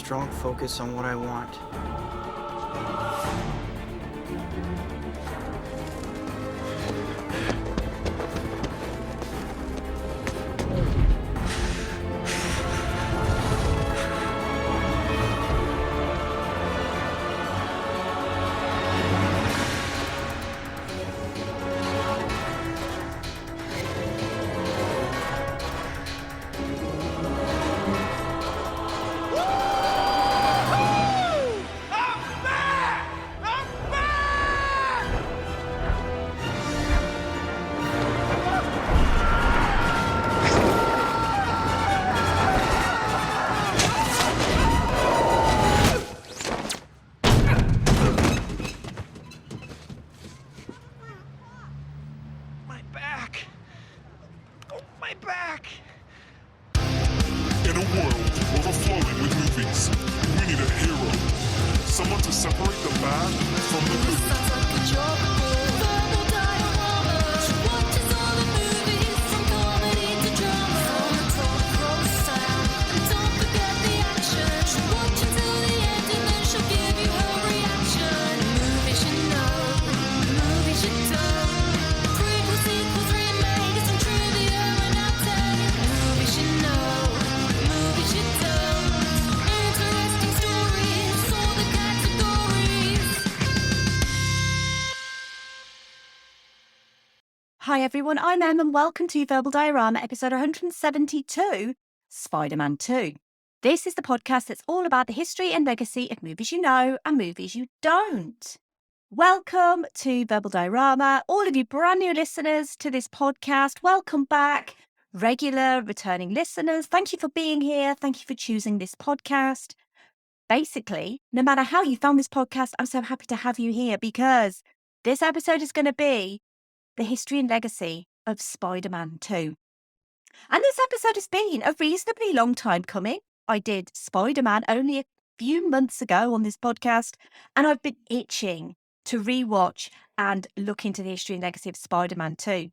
strong focus on what I want. In a world overflowing with movies, we need a hero. Someone to separate the bad from the good. Sounds like a job. Verbal diorama. She watches all the movies from comedy to drama. From the top roll sound. And don't forget the action. She'll watch until the end and then she'll give you her reaction. Movies you know, movies you don't. Prequels, sequels, remakes, and trivia and outtakes. Movies you know, movies you don't. Interesting stories for the categories. Hi everyone, I'm Em and welcome to Verbal Diorama episode 172, Spider-Man 2. This is the podcast that's all about the history and legacy of movies you know and movies you don't. Welcome to Verbal Diorama, all of you brand new listeners to this podcast. Welcome back, regular returning listeners. Thank you for being here. Thank you for choosing this podcast. Basically, no matter how you found this podcast, I'm so happy to have you here because this episode is going to be the history and legacy of Spider-Man 2. And this episode has been a reasonably long time coming. I did Spider-Man only a few months ago on this podcast, and I've been itching to rewatch and look into the history and legacy of Spider-Man 2.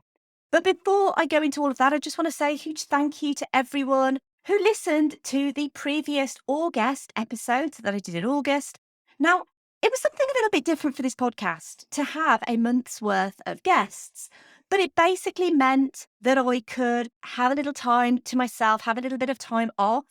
But before I go into all of that, I just want to say a huge thank you to everyone who listened to the previous August episodes that I did in August. Now, it was something a little bit different for this podcast to have a month's worth of guests, but it basically meant that I could have a little time to myself, have a little bit of time off.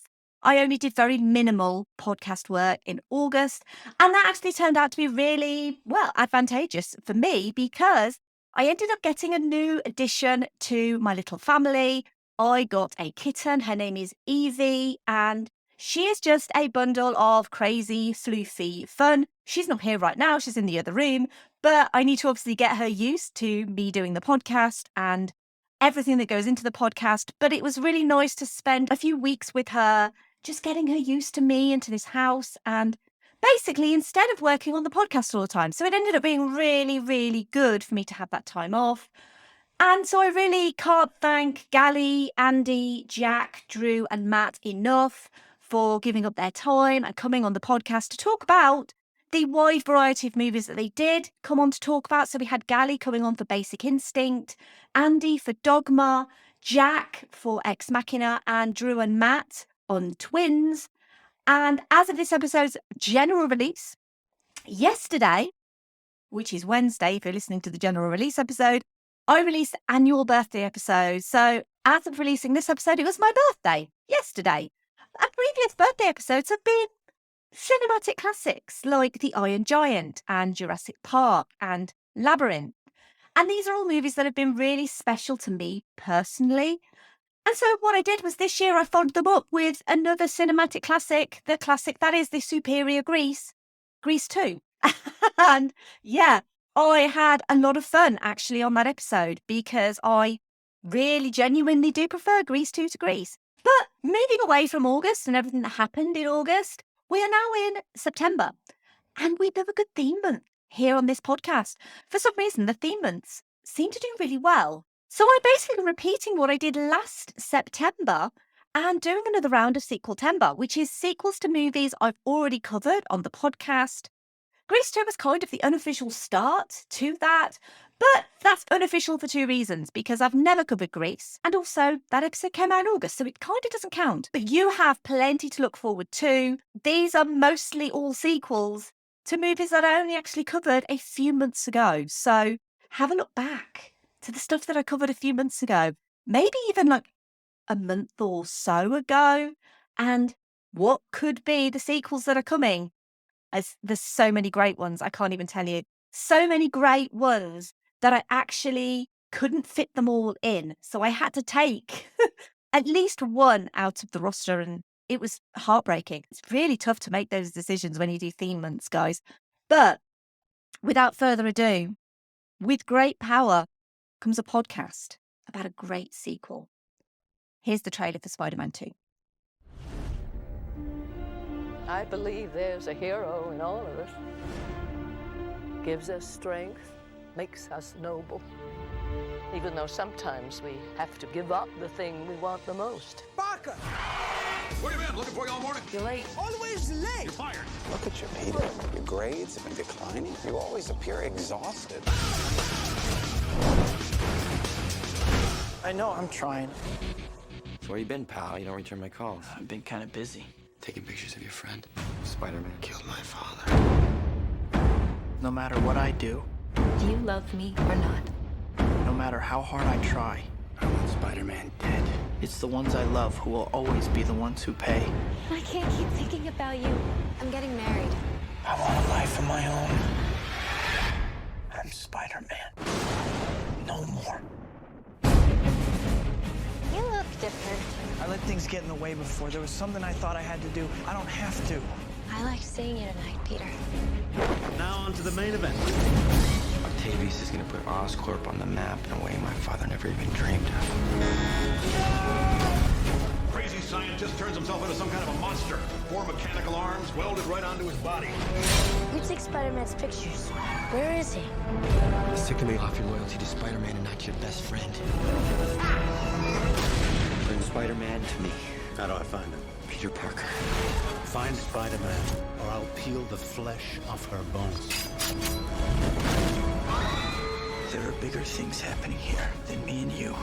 I only did very minimal podcast work in August, and that actually turned out to be really, advantageous for me because I ended up getting a new addition to my little family. I got a kitten. Her name is Evie, and she is just a bundle of crazy, floofy fun. She's not here right now. She's in the other room, but I need to obviously get her used to me doing the podcast and everything that goes into the podcast. But it was really nice to spend a few weeks with her, just getting her used to me and to this house. And basically, instead of working on the podcast all the time. So it ended up being really, really good for me to have that time off. And so I really can't thank Gally, Andy, Jack, Drew, and Matt enough for giving up their time and coming on the podcast to talk about the wide variety of movies that they did come on to talk about. So we had Gally coming on for Basic Instinct, Andy for Dogma, Jack for Ex Machina, and Drew and Matt on Twins. And as of this episode's general release, yesterday, which is Wednesday, if you're listening to the general release episode, I released the annual birthday episode. So as of releasing this episode, it was my birthday yesterday. And previous birthday episodes have been cinematic classics like The Iron Giant and Jurassic Park and Labyrinth. And these are all movies that have been really special to me personally. And so what I did was this year I followed them up with another cinematic classic, the classic that is the superior Grease 2. And yeah, I had a lot of fun actually on that episode because I really genuinely do prefer Grease 2 to Grease. But moving away from August and everything that happened in August, we are now in September and we have a good theme month here on this podcast. For some reason, the theme months seem to do really well. So I'm basically repeating what I did last September and doing another round of Sequeltember, which is sequels to movies I've already covered on the podcast, Grease 2 was kind of the unofficial start to that, but that's unofficial for two reasons, because I've never covered Grease, and also that episode came out in August, so it kind of doesn't count. But you have plenty to look forward to. These are mostly all sequels to movies that I only actually covered a few months ago, so have a look back to the stuff that I covered a few months ago, maybe even like a month or so ago, and what could be the sequels that are coming. As there's so many great ones, I can't even tell you. So many great ones that I actually couldn't fit them all in. So I had to take at least one out of the roster, and it was heartbreaking. It's really tough to make those decisions when you do theme months, guys. But without further ado, with great power comes a podcast about a great sequel. Here's the trailer for Spider-Man 2. I believe there's a hero in all of us. Gives us strength, makes us noble. Even though sometimes we have to give up the thing we want the most. Parker! Where you been? Looking for you all morning. You're late. Always late! You're fired. Look at you, Peter. Your grades have been declining. You always appear exhausted. I know, I'm trying. So where you been, pal? You don't return my calls. I've been kind of busy. Taking pictures of your friend. Spider-Man killed my father. No matter what I do, Do you love me or not? no matter how hard I try, I want Spider-Man dead. it's the ones I love who will always be the ones who pay. I can't keep thinking about you. I'm getting married. I want a life of my own. I'm Spider-Man. No more. You look different. I let things get in the way before. There was something I thought I had to do. I don't have to. I liked seeing you tonight, Peter. Now on to the main event. Octavius is gonna put Oscorp on the map in a way my father never even dreamed of. Crazy scientist turns himself into some kind of a monster. 4 mechanical arms welded right onto his body. You take Spider-Man's pictures. Where is he? It's sick to me off your loyalty to Spider-Man and not your best friend. Bring Spider-Man to me. How do I find him? Peter Parker. Find Spider-Man, or I'll peel the flesh off her bones. There are bigger things happening here than me and you.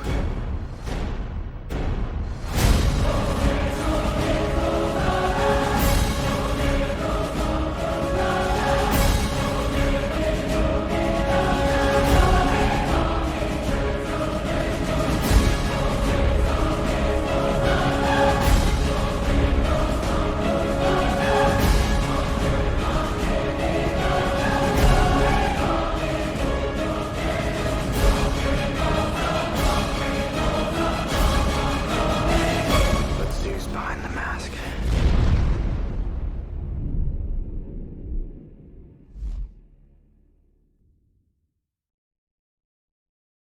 Let's see who's behind the mask.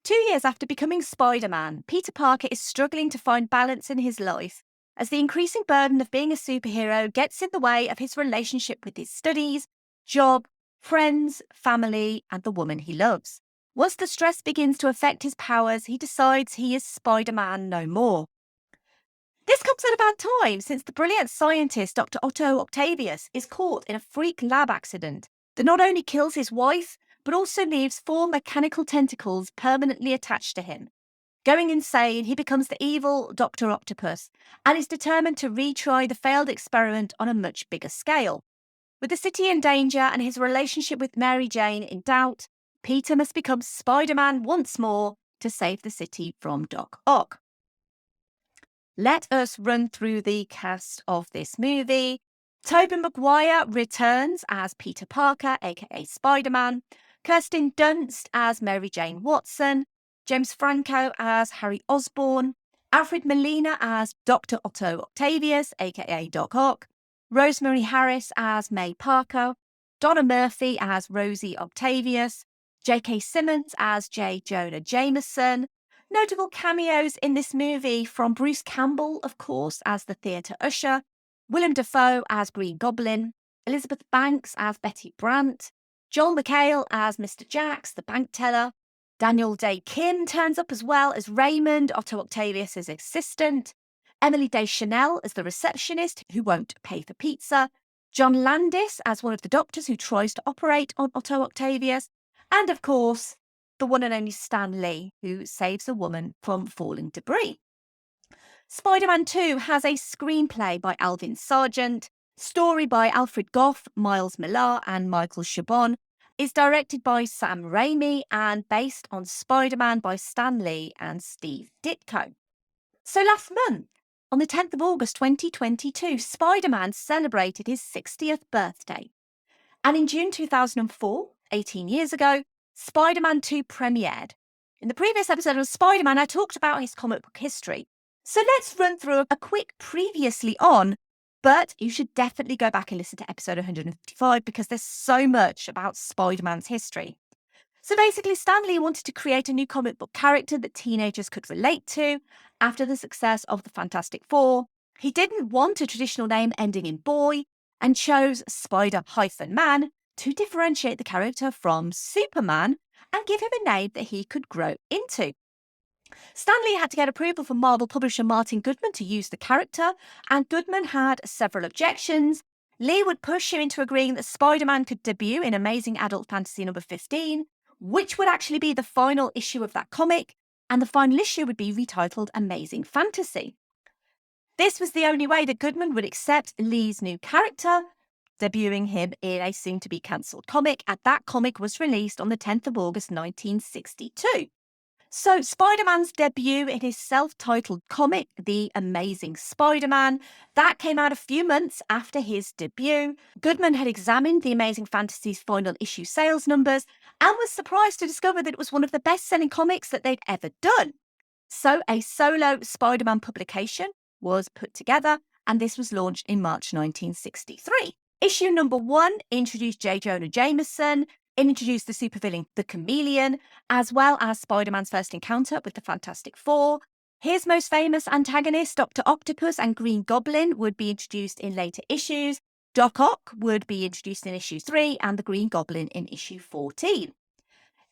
2 years after becoming Spider-Man, Peter Parker is struggling to find balance in his life as the increasing burden of being a superhero gets in the way of his relationship with his studies, job, friends, family, and the woman he loves. Once the stress begins to affect his powers, he decides he is Spider-Man no more. This comes at a bad time, since the brilliant scientist Dr. Otto Octavius is caught in a freak lab accident that not only kills his wife, but also leaves 4 mechanical tentacles permanently attached to him. Going insane, he becomes the evil Dr. Octopus and is determined to retry the failed experiment on a much bigger scale. With the city in danger and his relationship with Mary Jane in doubt, Peter must become Spider-Man once more to save the city from Doc Ock. Let us run through the cast of this movie. Tobey Maguire returns as Peter Parker, aka Spider-Man. Kirsten Dunst as Mary Jane Watson. James Franco as Harry Osborn. Alfred Molina as Dr. Otto Octavius, aka Doc Ock. Rosemary Harris as May Parker. Donna Murphy as Rosie Octavius. J.K. Simmons as J. Jonah Jameson. Notable cameos in this movie from Bruce Campbell, of course, as the theatre usher. Willem Dafoe as Green Goblin. Elizabeth Banks as Betty Brant. Joel McHale as Mr. Jax, the bank teller. Daniel Day-Kim turns up as well as Raymond, Otto Octavius' assistant. Emily Deschanel as the receptionist who won't pay for pizza. John Landis as one of the doctors who tries to operate on Otto Octavius, and of course, the one and only Stan Lee, who saves a woman from falling debris. Spider-Man 2 has a screenplay by Alvin Sargent, story by Alfred Goff, Miles Millar, and Michael Chabon, is directed by Sam Raimi, and based on Spider-Man by Stan Lee and Steve Ditko. So last month, on the 10th of August 2022, Spider-Man celebrated his 60th birthday. And in June 2004, 18 years ago, Spider-Man 2 premiered. In the previous episode of Spider-Man, I talked about his comic book history. So let's run through a quick previously on, but you should definitely go back and listen to episode 155 because there's so much about Spider-Man's history. So basically, Stan Lee wanted to create a new comic book character that teenagers could relate to after the success of the Fantastic Four. He didn't want a traditional name ending in boy and chose Spider-Man to differentiate the character from Superman and give him a name that he could grow into. Stan Lee had to get approval from Marvel publisher Martin Goodman to use the character, and Goodman had several objections. Lee would push him into agreeing that Spider-Man could debut in Amazing Adult Fantasy number 15, which would actually be the final issue of that comic, and the final issue would be retitled Amazing Fantasy. This was the only way that Goodman would accept Lee's new character, debuting him in a soon-to-be cancelled comic, and that comic was released on the 10th of August 1962. So Spider-Man's debut in his self-titled comic, The Amazing Spider-Man, that came out a few months after his debut. Goodman had examined The Amazing Fantasy's final issue sales numbers and was surprised to discover that it was one of the best-selling comics that they'd ever done. So a solo Spider-Man publication was put together, and this was launched in March 1963. Issue number 1 introduced J. Jonah Jameson, introduced the supervillain The Chameleon, as well as Spider-Man's first encounter with the Fantastic Four. His most famous antagonists, Dr. Octopus and Green Goblin, would be introduced in later issues. Doc Ock would be introduced in issue 3 and the Green Goblin in issue 14.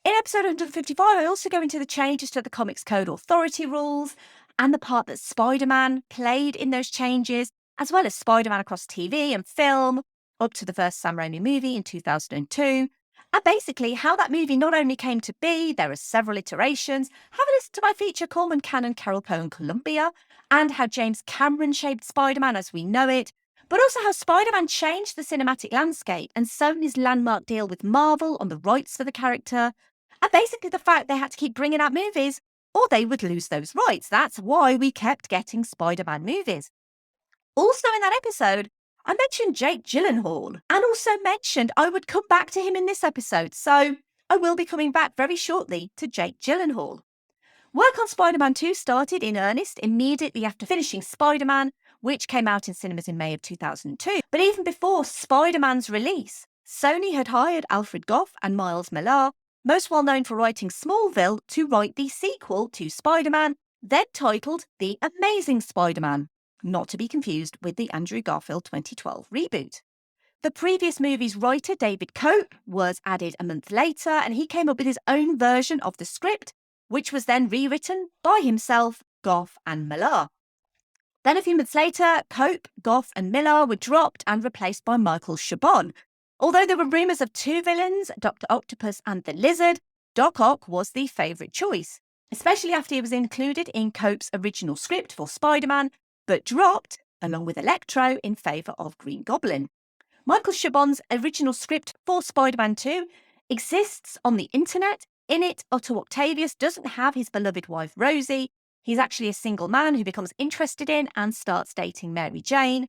In episode 155, I also go into the changes to the Comics Code Authority rules and the part that Spider-Man played in those changes, as well as Spider-Man across TV and film, up to the first Sam Raimi movie in 2002. And basically how that movie not only came to be, there are several iterations. Have a listen to my feature Coleman Cannon, Carol Poe and Columbia, and how James Cameron shaped Spider-Man as we know it, but also how Spider-Man changed the cinematic landscape and Sony's landmark deal with Marvel on the rights for the character, and basically the fact they had to keep bringing out movies or they would lose those rights. That's why we kept getting Spider-Man movies. Also in that episode, I mentioned Jake Gyllenhaal and also mentioned I would come back to him in this episode, so I will be coming back very shortly to Jake Gyllenhaal. Work on Spider-Man 2 started in earnest immediately after finishing Spider-Man, which came out in cinemas in May of 2002. But even before Spider-Man's release, Sony had hired Alfred Goff and Miles Millar, most well known for writing Smallville, to write the sequel to Spider-Man, then titled The Amazing Spider-Man, not to be confused with the Andrew Garfield 2012 reboot. The previous movie's writer, David Cope, was added a month later, and he came up with his own version of the script, which was then rewritten by himself, Goff and Millar. Then a few months later, Cope, Goff and Millar were dropped and replaced by Michael Chabon. Although there were rumours of 2 villains, Dr. Octopus and the Lizard, Doc Ock was the favourite choice, especially after he was included in Cope's original script for Spider-Man, but dropped, along with Electro, in favour of Green Goblin. Michael Chabon's original script for Spider-Man 2 exists on the internet. In it, Otto Octavius doesn't have his beloved wife Rosie. He's actually a single man who becomes interested in and starts dating Mary Jane.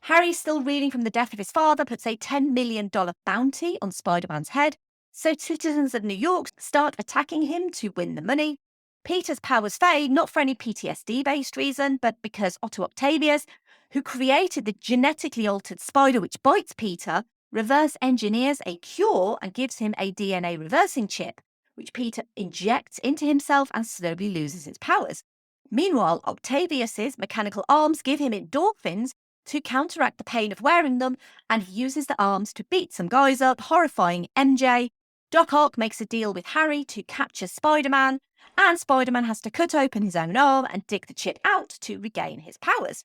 Harry, still reeling from the death of his father, puts a $10 million bounty on Spider-Man's head, so citizens of New York start attacking him to win the money. Peter's powers fade, not for any PTSD-based reason, but because Otto Octavius, who created the genetically altered spider which bites Peter, reverse engineers a cure and gives him a DNA reversing chip, which Peter injects into himself and slowly loses his powers. Meanwhile, Octavius's mechanical arms give him endorphins to counteract the pain of wearing them, and he uses the arms to beat some guys up, horrifying MJ. Doc Ock makes a deal with Harry to capture Spider-Man, and Spider-Man has to cut open his own arm and dig the chip out to regain his powers.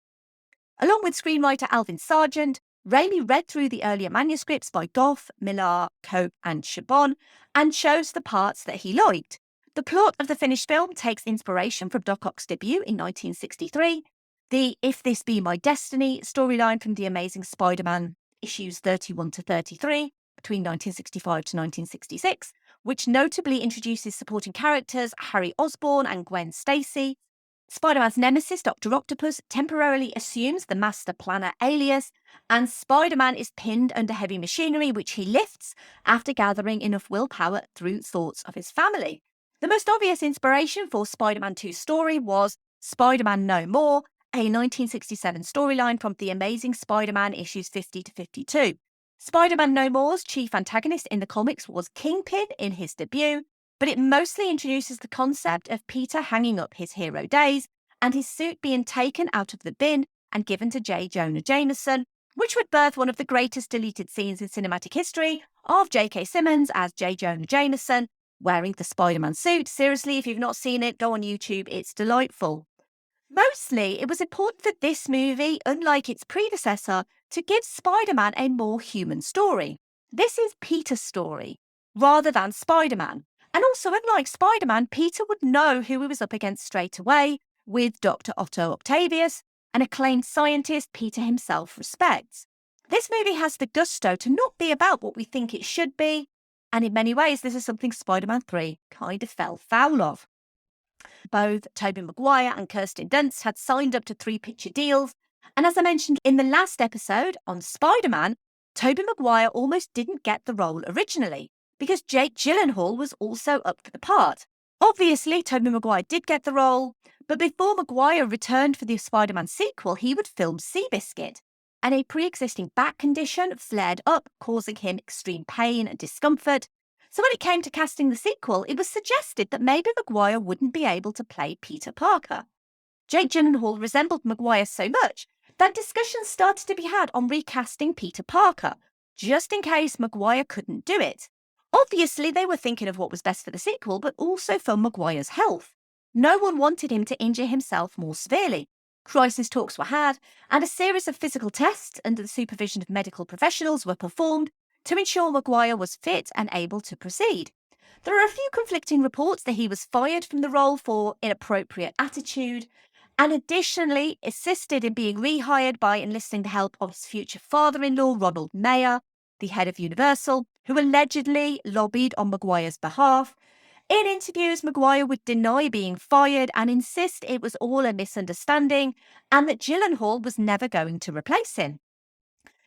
Along with screenwriter Alvin Sargent, Raimi read through the earlier manuscripts by Goff, Millar, Cope, and Chabon and chose the parts that he liked. The plot of the finished film takes inspiration from Doc Ock's debut in 1963, the If This Be My Destiny storyline from The Amazing Spider-Man issues 31 to 33 between 1965 to 1966, which notably introduces supporting characters Harry Osborn and Gwen Stacy. Spider-Man's nemesis, Dr. Octopus, temporarily assumes the Master Planner alias, and Spider-Man is pinned under heavy machinery, which he lifts after gathering enough willpower through thoughts of his family. The most obvious inspiration for Spider-Man 2's story was Spider-Man No More, a 1967 storyline from The Amazing Spider-Man issues 50 to 52. Spider-Man No More's chief antagonist in the comics was Kingpin in his debut, but it mostly introduces the concept of Peter hanging up his hero days and his suit being taken out of the bin and given to J. Jonah Jameson, which would birth one of the greatest deleted scenes in cinematic history of J.K. Simmons as J. Jonah Jameson wearing the Spider-Man suit. Seriously, if you've not seen it, go on YouTube, it's delightful. Mostly, it was important for this movie, unlike its predecessor, to give Spider-Man a more human story. This is Peter's story, rather than Spider-Man. And also, unlike Spider-Man, Peter would know who he was up against straight away, with Dr. Otto Octavius, an acclaimed scientist Peter himself respects. This movie has the gusto to not be about what we think it should be, and in many ways, this is something Spider-Man 3 kind of fell foul of. Both Tobey Maguire and Kirsten Dunst had signed up to 3-picture deals, and as I mentioned in the last episode on Spider-Man, Tobey Maguire almost didn't get the role originally, because Jake Gyllenhaal was also up for the part. Obviously, Tobey Maguire did get the role, but before Maguire returned for the Spider-Man sequel, he would film Seabiscuit, and a pre-existing back condition flared up, causing him extreme pain and discomfort. So when it came to casting the sequel, it was suggested that maybe Maguire wouldn't be able to play Peter Parker. Jake Gyllenhaal resembled Maguire so much that discussions started to be had on recasting Peter Parker, just in case Maguire couldn't do it. Obviously, they were thinking of what was best for the sequel, but also for Maguire's health. No one wanted him to injure himself more severely. Crisis talks were had, and a series of physical tests under the supervision of medical professionals were performed to ensure Maguire was fit and able to proceed. There are a few conflicting reports that he was fired from the role for inappropriate attitude, and additionally assisted in being rehired by enlisting the help of his future father-in-law, Ronald Mayer, the head of Universal, who allegedly lobbied on Maguire's behalf. In interviews, Maguire would deny being fired and insist it was all a misunderstanding and that Gyllenhaal was never going to replace him.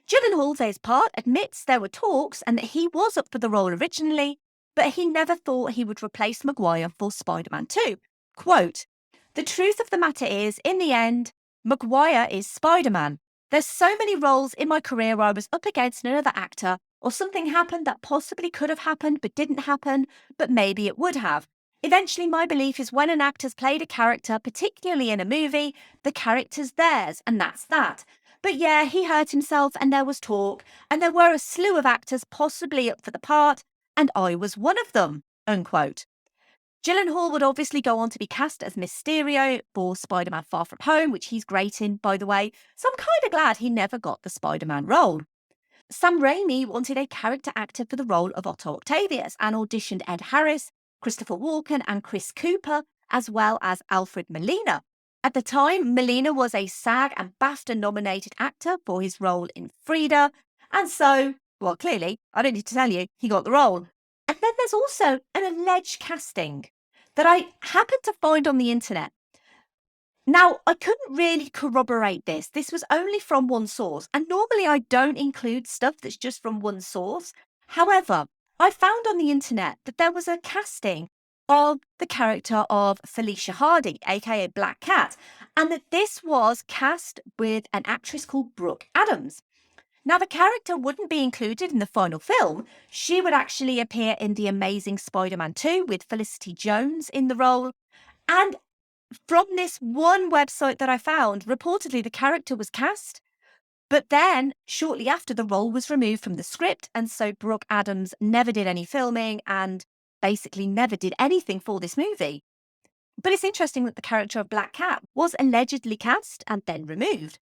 Gyllenhaal, for his part, admits there were talks and that he was up for the role originally, but he never thought he would replace Maguire for Spider-Man 2. Quote, "The truth of the matter is, in the end, Maguire is Spider-Man. There's so many roles in my career where I was up against another actor, or something happened that possibly could have happened but didn't happen, but maybe it would have. Eventually, my belief is when an actor's played a character, particularly in a movie, the character's theirs, and that's that. But yeah, he hurt himself and there was talk, and there were a slew of actors possibly up for the part, and I was one of them," unquote. Gyllenhaal would obviously go on to be cast as Mysterio for Spider-Man Far From Home, which he's great in, by the way, so I'm kind of glad he never got the Spider-Man role. Sam Raimi wanted a character actor for the role of Otto Octavius and auditioned Ed Harris, Christopher Walken and Chris Cooper, as well as Alfred Molina. At the time, Molina was a SAG and BAFTA-nominated actor for his role in Frida, and so, well, clearly, I don't need to tell you, he got the role. And then there's also an alleged casting that I happened to find on the internet. Now, I couldn't really corroborate this. This was only from one source, and normally I don't include stuff that's just from one source. However, I found on the internet that there was a casting of the character of Felicia Hardy, aka Black Cat, and that this was cast with an actress called Brooke Adams. Now, the character wouldn't be included in the final film. She would actually appear in The Amazing Spider-Man 2 with Felicity Jones in the role. And from this one website that I found, reportedly the character was cast, but then shortly after the role was removed from the script, and so Brooke Adams never did any filming and basically never did anything for this movie. But it's interesting that the character of Black Cat was allegedly cast and then removed.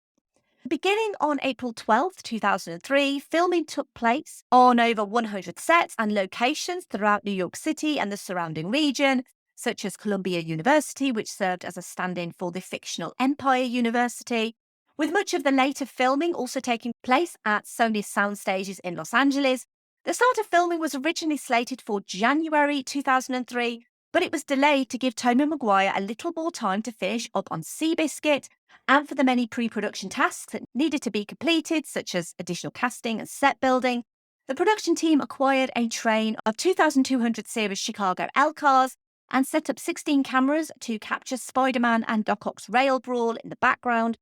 Beginning on April 12th, 2003, filming took place on over 100 sets and locations throughout New York City and the surrounding region, such as Columbia University, which served as a stand-in for the fictional Empire University, with much of the later filming also taking place at Sony Soundstages in Los Angeles. The start of filming was originally slated for January 2003, but it was delayed to give Tobey Maguire a little more time to finish up on Seabiscuit and for the many pre-production tasks that needed to be completed, such as additional casting and set building. The production team acquired a train of 2,200 series Chicago L cars and set up 16 cameras to capture Spider-Man and Doc Ock's rail brawl in the background.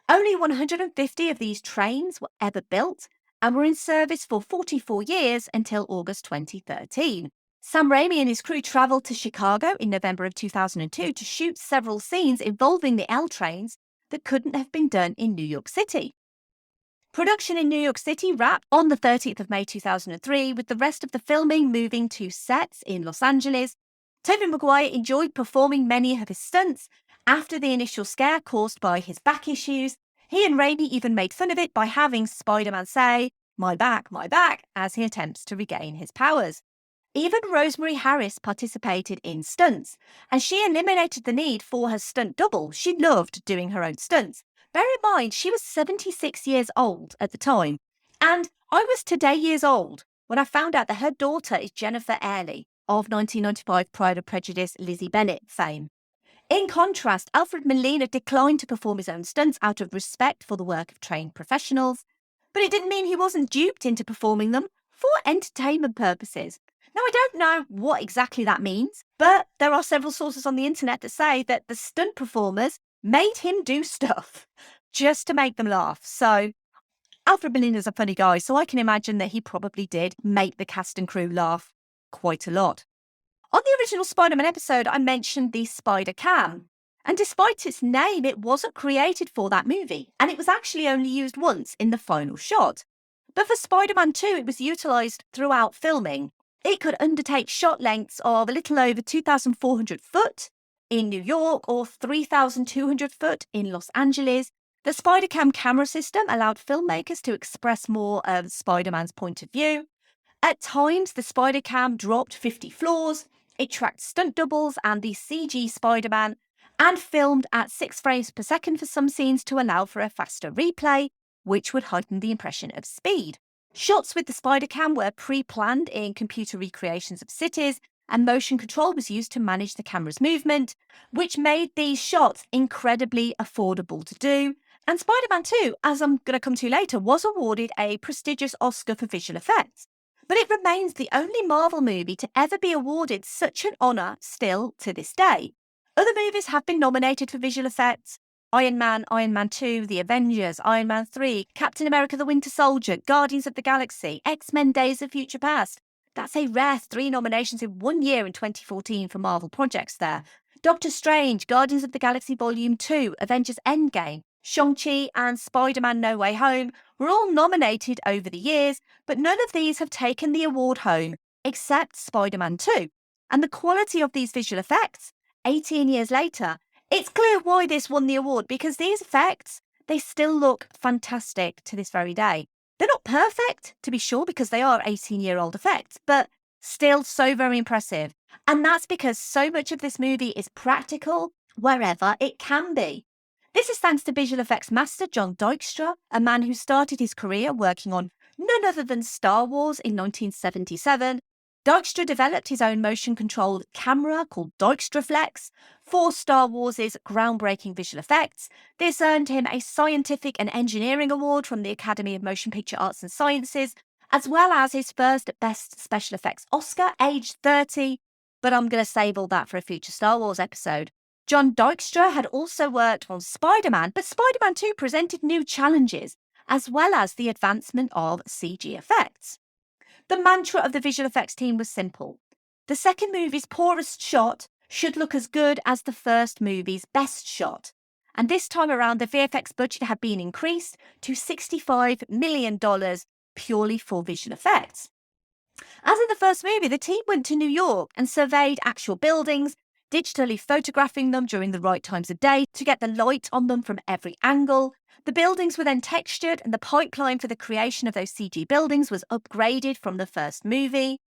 Only 150 of these trains were ever built and were in service for 44 years until August 2013. Sam Raimi and his crew travelled to Chicago in November of 2002 to shoot several scenes involving the L trains that couldn't have been done in New York City. Production in New York City wrapped on the 30th of May 2003, with the rest of the filming moving to sets in Los Angeles. Tobey Maguire enjoyed performing many of his stunts after the initial scare caused by his back issues. He and Raimi even made fun of it by having Spider-Man say, my back," as he attempts to regain his powers. Even Rosemary Harris participated in stunts, and she eliminated the need for her stunt double. She loved doing her own stunts. Bear in mind, she was 76 years old at the time, and I was today years old when I found out that her daughter is Jennifer Airley of 1995 Pride and Prejudice Lizzie Bennet fame. In contrast, Alfred Molina declined to perform his own stunts out of respect for the work of trained professionals, but it didn't mean he wasn't duped into performing them for entertainment purposes. Now, I don't know what exactly that means, but there are several sources on the internet that say that the stunt performers made him do stuff just to make them laugh. So Alfred Molina's a funny guy, so I can imagine that he probably did make the cast and crew laugh quite a lot. On the original Spider-Man episode, I mentioned the Spider Cam, and despite its name, it wasn't created for that movie, and it was actually only used once in the final shot. But for Spider-Man 2, it was utilised throughout filming. It could undertake shot lengths of a little over 2,400 foot in New York or 3,200 foot in Los Angeles. The Spider-Cam camera system allowed filmmakers to express more of Spider-Man's point of view. At times, the Spider-Cam dropped 50 floors. It tracked stunt doubles and the CG Spider-Man and filmed at 6 frames per second for some scenes to allow for a faster replay, which would heighten the impression of speed. Shots with the Spider-Cam were pre-planned in computer recreations of cities, and motion control was used to manage the camera's movement, which made these shots incredibly affordable to do. And Spider-Man 2, as I'm going to come to later, was awarded a prestigious Oscar for visual effects. But it remains the only Marvel movie to ever be awarded such an honour still to this day. Other movies have been nominated for visual effects. Iron Man, Iron Man 2, The Avengers, Iron Man 3, Captain America the Winter Soldier, Guardians of the Galaxy, X-Men Days of Future Past. That's a rare 3 nominations in 1 year in 2014 for Marvel projects there. Doctor Strange, Guardians of the Galaxy Volume 2, Avengers Endgame, Shang-Chi and Spider-Man No Way Home were all nominated over the years, but none of these have taken the award home except Spider-Man 2. And the quality of these visual effects, 18 years later, it's clear why this won the award, because these effects, they still look fantastic to this very day. They're not perfect, to be sure, because they are 18-year-old effects, but still so very impressive. And that's because so much of this movie is practical wherever it can be. This is thanks to visual effects master John Dykstra, a man who started his career working on none other than Star Wars in 1977. Dykstra developed his own motion-controlled camera called Dykstraflex for Star Wars' groundbreaking visual effects. This earned him a scientific and engineering award from the Academy of Motion Picture Arts and Sciences, as well as his first Best Special Effects Oscar, aged 30, but I'm going to save all that for a future Star Wars episode. John Dykstra had also worked on Spider-Man, but Spider-Man 2 presented new challenges, as well as the advancement of CG effects. The mantra of the visual effects team was simple. The second movie's poorest shot should look as good as the first movie's best shot. And this time around, the VFX budget had been increased to $65 million purely for visual effects. As in the first movie, the team went to New York and surveyed actual buildings, digitally photographing them during the right times of day to get the light on them from every angle. The buildings were then textured, and the pipeline for the creation of those CG buildings was upgraded from the first movie.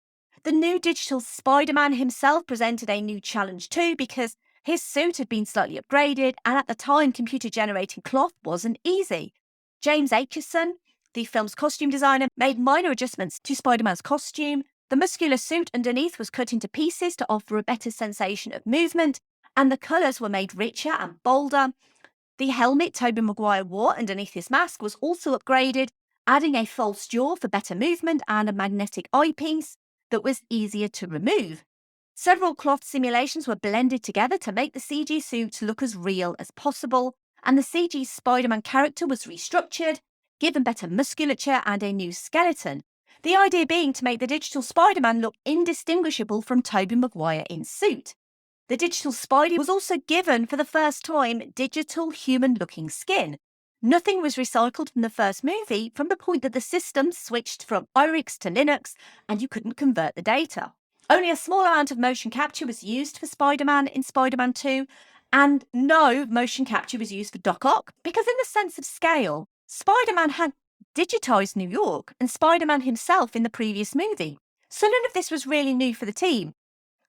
The new digital Spider-Man himself presented a new challenge too, because his suit had been slightly upgraded, and at the time, computer-generating cloth wasn't easy. James Aitchison, the film's costume designer, made minor adjustments to Spider-Man's costume. The muscular suit underneath was cut into pieces to offer a better sensation of movement, and the colours were made richer and bolder. The helmet Tobey Maguire wore underneath his mask was also upgraded, adding a false jaw for better movement and a magnetic eyepiece that was easier to remove. Several cloth simulations were blended together to make the CG suit look as real as possible, and the CG Spider-Man character was restructured, given better musculature and a new skeleton. The idea being to make the digital Spider-Man look indistinguishable from Tobey Maguire in suit. The digital Spidey was also given, for the first time, digital human-looking skin. Nothing was recycled from the first movie, from the point that the system switched from IRIX to Linux and you couldn't convert the data. Only a small amount of motion capture was used for Spider-Man in Spider-Man 2, and no motion capture was used for Doc Ock, because in the sense of scale, Spider-Man had digitised New York and Spider-Man himself in the previous movie. So none of this was really new for the team.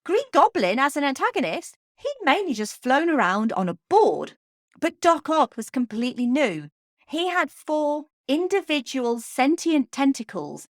Green Goblin, as an antagonist, he'd mainly just flown around on a board. But Doc Ock was completely new. He had 4 individual sentient tentacles.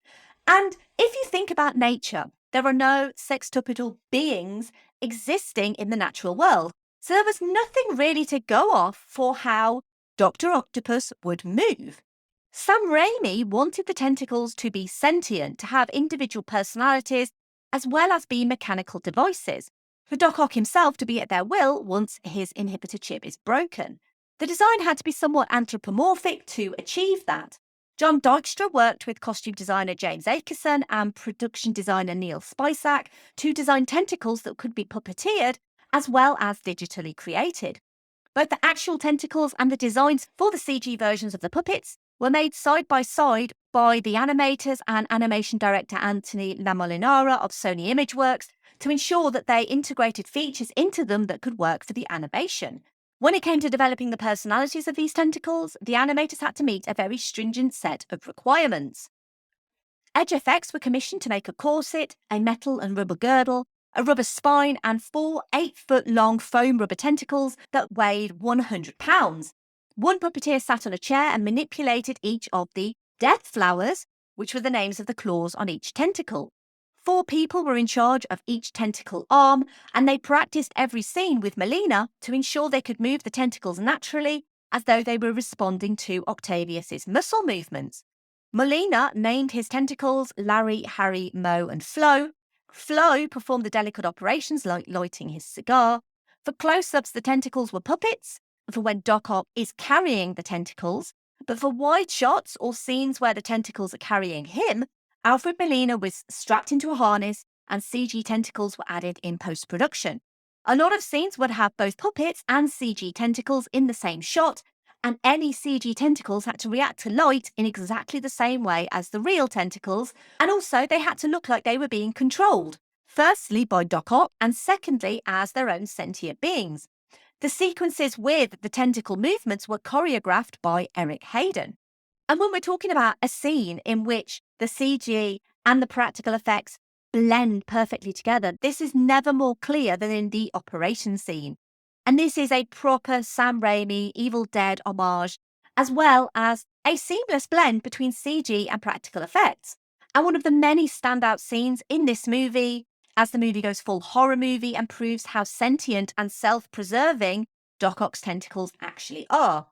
And if you think about nature, there are no sextuple beings existing in the natural world. So there was nothing really to go off for how Dr. Octopus would move. Sam Raimi wanted the tentacles to be sentient, to have individual personalities, as well as be mechanical devices, for Doc Ock himself to be at their will once his inhibitor chip is broken. The design had to be somewhat anthropomorphic to achieve that. John Dykstra worked with costume designer James Aitchison and production designer Neil Spisak to design tentacles that could be puppeteered as well as digitally created. Both the actual tentacles and the designs for the CG versions of the puppets were made side by side by the animators and animation director Anthony Lamolinara of Sony Imageworks to ensure that they integrated features into them that could work for the animation. When it came to developing the personalities of these tentacles, the animators had to meet a very stringent set of requirements. Edge Effects were commissioned to make a corset, a metal and rubber girdle, a rubber spine, and 4 8-foot-long foam rubber tentacles that weighed 100 pounds. One puppeteer sat on a chair and manipulated each of the death flowers, which were the names of the claws on each tentacle. 4 people were in charge of each tentacle arm, and they practiced every scene with Molina to ensure they could move the tentacles naturally, as though they were responding to Octavius's muscle movements. Molina named his tentacles Larry, Harry, Mo, and Flo. Flo performed the delicate operations like lighting his cigar. For close-ups, the tentacles were puppets, for when Doc Ock is carrying the tentacles, but for wide shots or scenes where the tentacles are carrying him, Alfred Molina was strapped into a harness and CG tentacles were added in post-production. A lot of scenes would have both puppets and CG tentacles in the same shot, and any CG tentacles had to react to light in exactly the same way as the real tentacles, and also they had to look like they were being controlled, firstly by Doc Ock, and secondly as their own sentient beings. The sequences with the tentacle movements were choreographed by Eric Hayden. And when we're talking about a scene in which the CG and the practical effects blend perfectly together, this is never more clear than in the operation scene. And this is a proper Sam Raimi Evil Dead homage, as well as a seamless blend between CG and practical effects. And one of the many standout scenes in this movie, as the movie goes full horror movie and proves how sentient and self-preserving Doc Ock's tentacles actually are.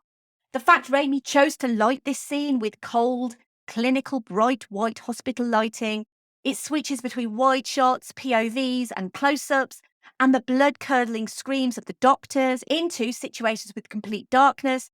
The fact Raimi chose to light this scene with cold, clinical, bright white hospital lighting, it switches between wide shots, POVs and close-ups, and the blood-curdling screams of the doctors into situations with complete darkness,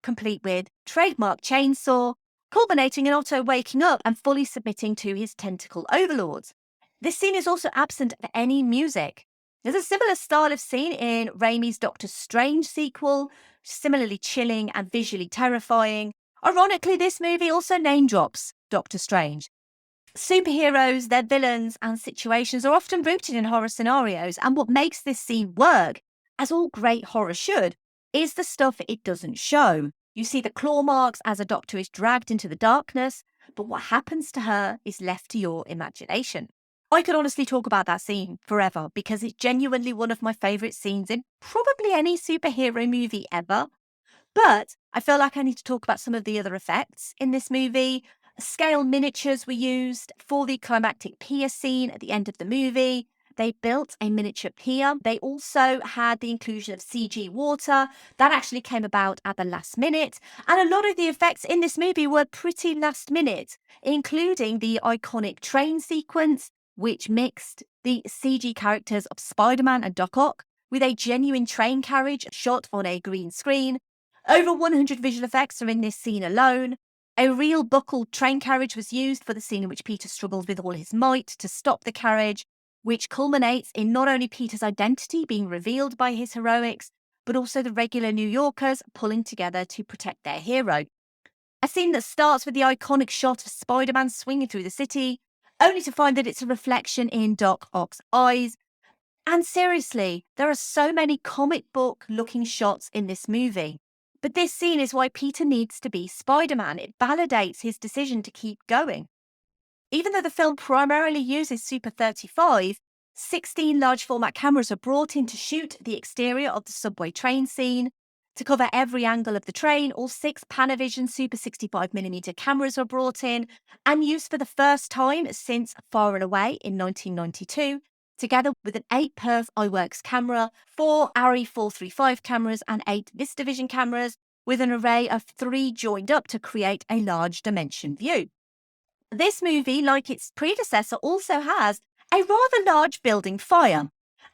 complete with trademark chainsaw, culminating in Otto waking up and fully submitting to his tentacle overlords. This scene is also absent of any music. There's a similar style of scene in Raimi's Doctor Strange sequel, similarly chilling and visually terrifying. Ironically, this movie also name drops Doctor Strange. Superheroes, their villains, and situations are often rooted in horror scenarios, and what makes this scene work, as all great horror should, is the stuff it doesn't show. You see the claw marks as a doctor is dragged into the darkness, but what happens to her is left to your imagination. I could honestly talk about that scene forever because it's genuinely one of my favourite scenes in probably any superhero movie ever. But I feel like I need to talk about some of the other effects in this movie. Scale miniatures were used for the climactic pier scene at the end of the movie. They built a miniature pier. They also had the inclusion of CG water. That actually came about at the last minute. And a lot of the effects in this movie were pretty last minute, including the iconic train sequence, which mixed the CG characters of Spider-Man and Doc Ock with a genuine train carriage shot on a green screen. Over 100 visual effects are in this scene alone. A real buckled train carriage was used for the scene in which Peter struggles with all his might to stop the carriage, which culminates in not only Peter's identity being revealed by his heroics, but also the regular New Yorkers pulling together to protect their hero. A scene that starts with the iconic shot of Spider-Man swinging through the city, only to find that it's a reflection in Doc Ock's eyes. And seriously, there are so many comic book looking shots in this movie. But this scene is why Peter needs to be Spider-Man. It validates his decision to keep going. Even though the film primarily uses Super 35, 16 large format cameras are brought in to shoot the exterior of the subway train scene. To cover every angle of the train, all 6 Panavision Super 65mm cameras were brought in and used for the first time since Far and Away in 1992, together with an 8-perf iWorks camera, 4 ARRI 435 cameras and 8 VistaVision cameras, with an array of 3 joined up to create a large dimension view. This movie, like its predecessor, also has a rather large building fire.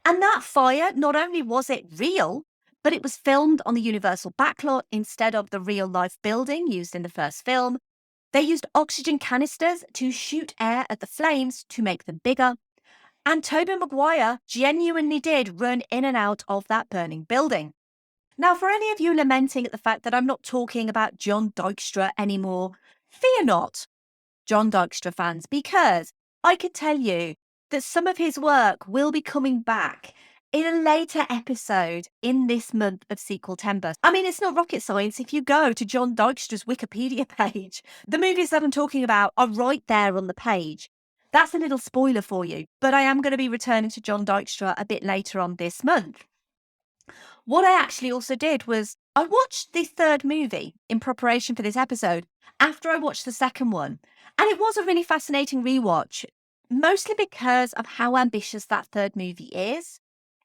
And that fire, not only was it real, but it was filmed on the Universal backlot instead of the real-life building used in the first film. They used oxygen canisters to shoot air at the flames to make them bigger. And Tobey Maguire genuinely did run in and out of that burning building. Now, for any of you lamenting at the fact that I'm not talking about John Dykstra anymore, fear not, John Dykstra fans, because I could tell you that some of his work will be coming back in a later episode in this month of Sequeltember. I mean, it's not rocket science. If you go to John Dykstra's Wikipedia page, the movies that I'm talking about are right there on the page. That's a little spoiler for you, but I am going to be returning to John Dykstra a bit later on this month. What I actually also did was I watched the third movie in preparation for this episode after I watched the second one. And it was a really fascinating rewatch, mostly because of how ambitious that third movie is.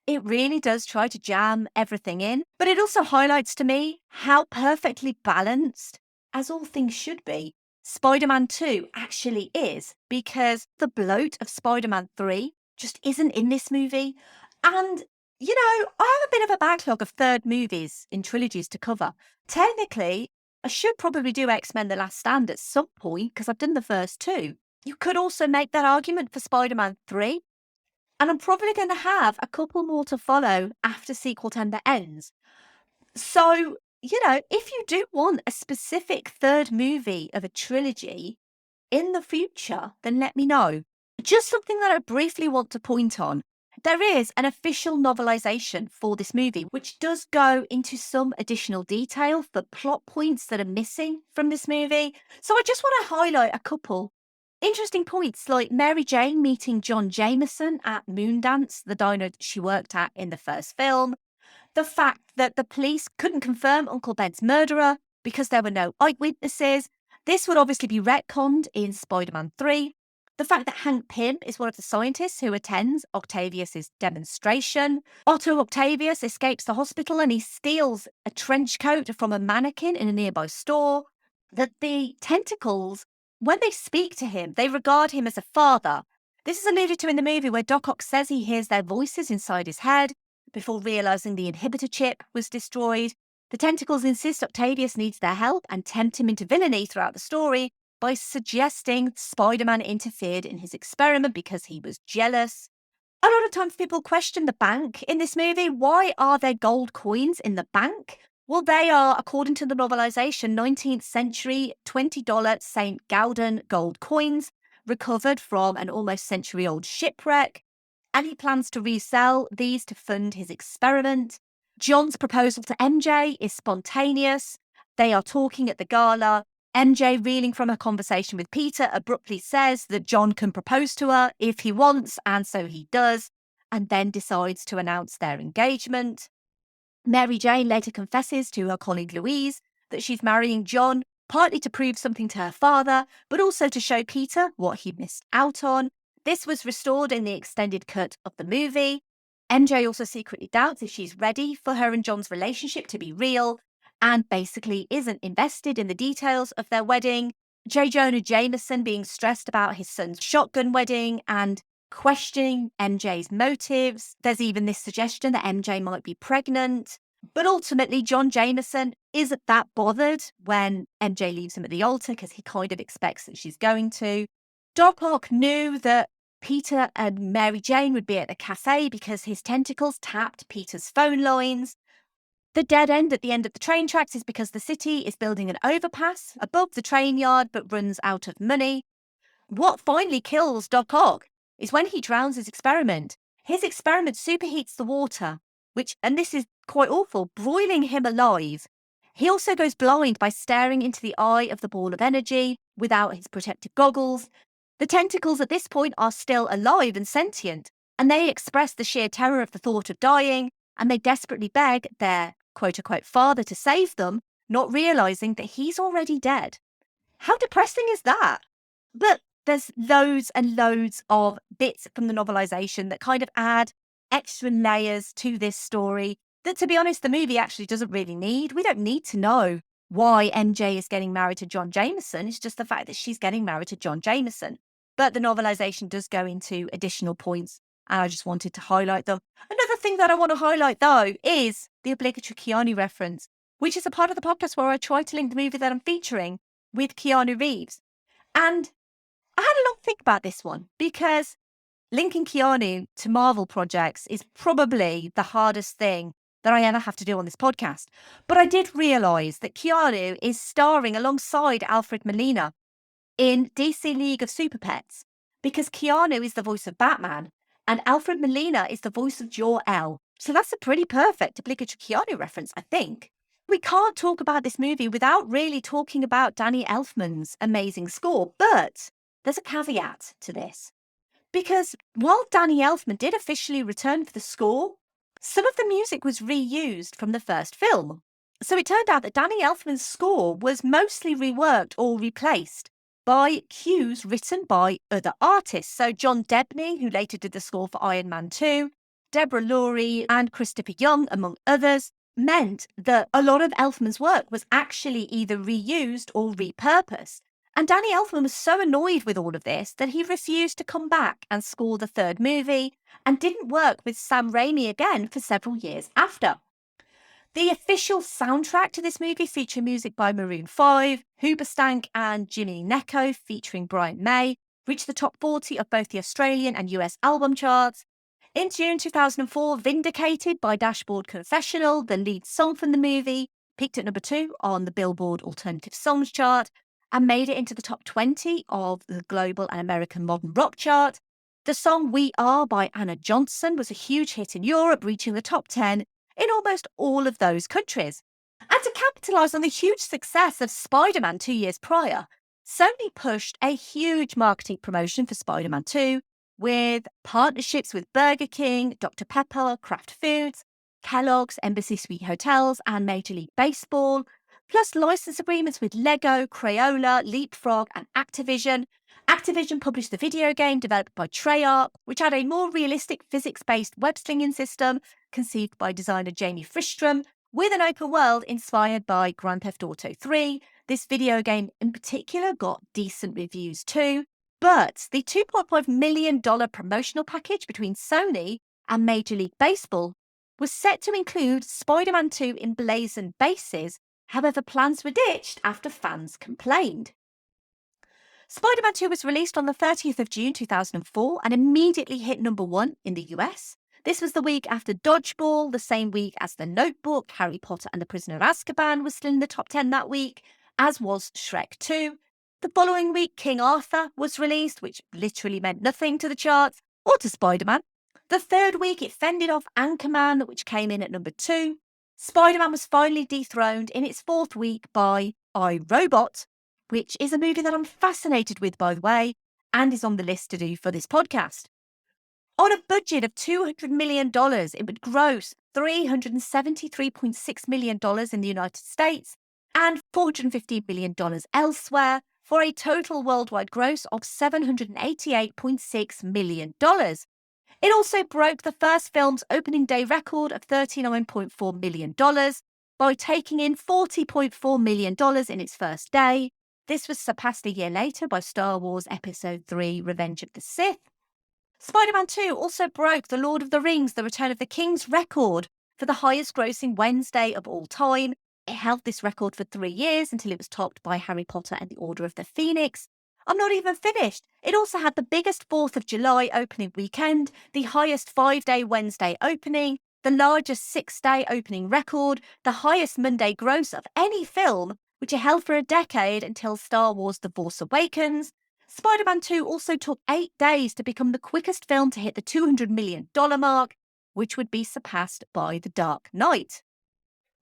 It really does try to jam everything in, but it also highlights to me how perfectly balanced, as all things should be, Spider-Man 2 actually is, because the bloat of Spider-Man 3 just isn't in this movie. And, you know, I have a bit of a backlog of third movies in trilogies to cover. Technically, I should probably do X-Men The Last Stand at some point, because I've done the first 2. You could also make that argument for Spider-Man 3. And I'm probably going to have a couple more to follow after Sequeltember ends. So, you know, if you do want a specific third movie of a trilogy in the future, then let me know. Just something that I briefly want to point on. There is an official novelisation for this movie, which does go into some additional detail for plot points that are missing from this movie. So I just want to highlight a couple interesting points, like Mary Jane meeting John Jameson at Moondance, the diner she worked at in the first film. The fact that the police couldn't confirm Uncle Ben's murderer because there were no eyewitnesses. This would obviously be retconned in Spider-Man 3. The fact that Hank Pym is one of the scientists who attends Octavius's demonstration. Otto Octavius escapes the hospital and he steals a trench coat from a mannequin in a nearby store. That the tentacles, when they speak to him, they regard him as a father. This is alluded to in the movie where Doc Ock says he hears their voices inside his head before realising the inhibitor chip was destroyed. The tentacles insist Octavius needs their help and tempt him into villainy throughout the story by suggesting Spider-Man interfered in his experiment because he was jealous. A lot of times people question the bank in this movie. Why are there gold coins in the bank? Well, they are, according to the novelisation, 19th century $20 St. Gaudens gold coins, recovered from an almost century-old shipwreck, and he plans to resell these to fund his experiment. John's proposal to MJ is spontaneous. They are talking at the gala. MJ, reeling from her conversation with Peter, abruptly says that John can propose to her if he wants, and so he does, and then decides to announce their engagement. Mary Jane later confesses to her colleague Louise that she's marrying John, partly to prove something to her father, but also to show Peter what he missed out on. This was restored in the extended cut of the movie. MJ also secretly doubts if she's ready for her and John's relationship to be real, and basically isn't invested in the details of their wedding. J. Jonah Jameson being stressed about his son's shotgun wedding and questioning MJ's motives. There's even this suggestion that MJ might be pregnant. But ultimately, John Jameson isn't that bothered when MJ leaves him at the altar because he kind of expects that she's going to. Doc Ock knew that Peter and Mary Jane would be at the cafe because his tentacles tapped Peter's phone lines. The dead end at the end of the train tracks is because the city is building an overpass above the train yard but runs out of money. What finally kills Doc Ock is when he drowns his experiment. His experiment superheats the water, which, and this is quite awful, broiling him alive. He also goes blind by staring into the eye of the ball of energy without his protective goggles. The tentacles at this point are still alive and sentient, and they express the sheer terror of the thought of dying, and they desperately beg their quote-unquote father to save them, not realising that he's already dead. How depressing is that? But there's loads and loads of bits from the novelisation that kind of add extra layers to this story that, to be honest, the movie actually doesn't really need. We don't need to know why MJ is getting married to John Jameson. It's just the fact that she's getting married to John Jameson. But the novelisation does go into additional points, and I just wanted to highlight them. Another thing that I want to highlight, though, is the obligatory Keanu reference, which is a part of the podcast where I try to link the movie that I'm featuring with Keanu Reeves. And I had a long think about this one because linking Keanu to Marvel projects is probably the hardest thing that I ever have to do on this podcast. But I did realise that Keanu is starring alongside Alfred Molina in DC League of Super Pets because Keanu is the voice of Batman and Alfred Molina is the voice of Jor-El. So that's a pretty perfect obligatory Keanu reference, I think. We can't talk about this movie without really talking about Danny Elfman's amazing score, but there's a caveat to this. Because while Danny Elfman did officially return for the score, some of the music was reused from the first film. So it turned out that Danny Elfman's score was mostly reworked or replaced by cues written by other artists. So John Debney, who later did the score for Iron Man 2, Deborah Lurie and Christopher Young, among others, meant that a lot of Elfman's work was actually either reused or repurposed. And Danny Elfman was so annoyed with all of this that he refused to come back and score the third movie and didn't work with Sam Raimi again for several years after. The official soundtrack to this movie featured music by Maroon 5, Hoobastank and Jimmy Necco featuring Brian May, reached the top 40 of both the Australian and US album charts. In June 2004, Vindicated by Dashboard Confessional, the lead song from the movie, peaked at number 2 on the Billboard Alternative Songs chart and made it into the top 20 of the global and American modern rock chart. The song We Are by Anna Johnson was a huge hit in Europe, reaching the top 10 in almost all of those countries. And to capitalise on the huge success of Spider-Man 2 years prior, Sony pushed a huge marketing promotion for Spider-Man 2 with partnerships with Burger King, Dr. Pepper, Kraft Foods, Kellogg's, Embassy Suite Hotels and Major League Baseball, plus license agreements with Lego, Crayola, Leapfrog and Activision. Activision published the video game developed by Treyarch, which had a more realistic physics-based web-slinging system conceived by designer Jamie Friström, with an open world inspired by Grand Theft Auto 3. This video game in particular got decent reviews too, but the $2.5 million promotional package between Sony and Major League Baseball was set to include Spider-Man 2 emblazoned bases. However, plans were ditched after fans complained. Spider-Man 2 was released on the 30th of June 2004 and immediately hit number 1 in the US. This was the week after Dodgeball, the same week as The Notebook, Harry Potter and the Prisoner of Azkaban was still in the top 10 that week, as was Shrek 2. The following week, King Arthur was released, which literally meant nothing to the charts or to Spider-Man. The third week, it fended off Anchorman, which came in at number 2. Spider-Man was finally dethroned in its fourth week by I, Robot, which is a movie that I'm fascinated with, by the way, and is on the list to do for this podcast. On a budget of $200 million, it would gross $373.6 million in the United States and $450 million elsewhere, for a total worldwide gross of $788.6 million. It also broke the first film's opening day record of $39.4 million by taking in $40.4 million in its first day. This was surpassed a year later by Star Wars Episode 3 Revenge of the Sith. Spider-Man 2 also broke the Lord of the Rings The Return of the King's record for the highest grossing Wednesday of all time. It held this record for 3 years until it was topped by Harry Potter and the Order of the Phoenix. I'm not even finished. It also had the biggest 4th of July opening weekend, the highest 5-day Wednesday opening, the largest 6-day opening record, the highest Monday gross of any film, which it held for a decade until Star Wars The Force Awakens. Spider-Man 2 also took 8 days to become the quickest film to hit the $200 million mark, which would be surpassed by The Dark Knight.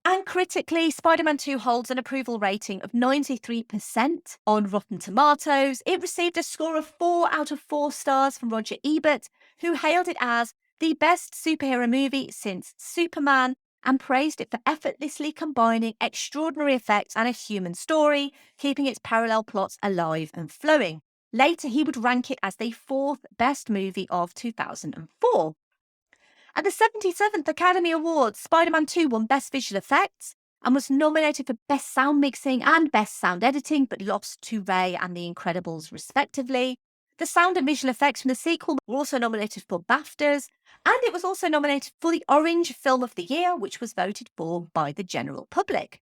And critically, Spider-Man 2 holds an approval rating of 93% on Rotten Tomatoes. It received a score of 4 out of 4 stars from Roger Ebert, who hailed it as the best superhero movie since Superman and praised it for effortlessly combining extraordinary effects and a human story, keeping its parallel plots alive and flowing. Later, he would rank it as the 4th best movie of 2004. At the 77th Academy Awards, Spider-Man 2 won Best Visual Effects and was nominated for Best Sound Mixing and Best Sound Editing, but lost to Ray and The Incredibles, respectively. The sound and visual effects from the sequel were also nominated for BAFTAs, and it was also nominated for the Orange Film of the Year, which was voted for by the general public.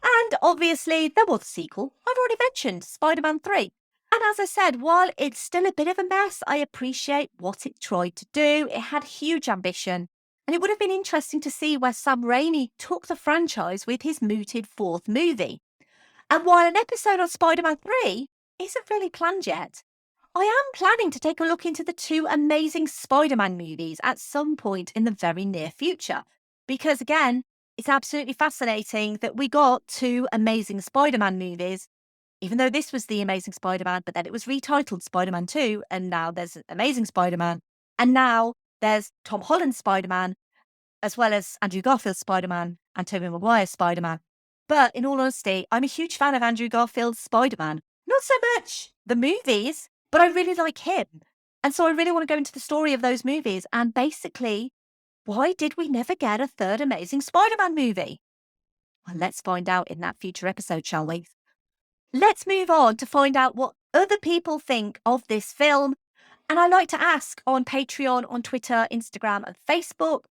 And obviously, there was a sequel. I've already mentioned Spider-Man 3. And as I said, while it's still a bit of a mess, I appreciate what it tried to do. It had huge ambition, and it would have been interesting to see where Sam Raimi took the franchise with his mooted 4th movie. And while an episode on Spider-Man 3 isn't really planned yet, I am planning to take a look into the 2 amazing Spider-Man movies at some point in the very near future. Because again, it's absolutely fascinating that we got 2 amazing Spider-Man movies, even though this was The Amazing Spider-Man, but then it was retitled Spider-Man 2, and now there's Amazing Spider-Man, and now there's Tom Holland's Spider-Man, as well as Andrew Garfield's Spider-Man and Tobey Maguire's Spider-Man. But in all honesty, I'm a huge fan of Andrew Garfield's Spider-Man. Not so much the movies, but I really like him. And so I really want to go into the story of those movies, and basically, why did we never get a 3rd Amazing Spider-Man movie? Well, let's find out in that future episode, shall we? Let's move on to find out what other people think of this film. And I like to ask on Patreon, on Twitter, Instagram, and Facebook.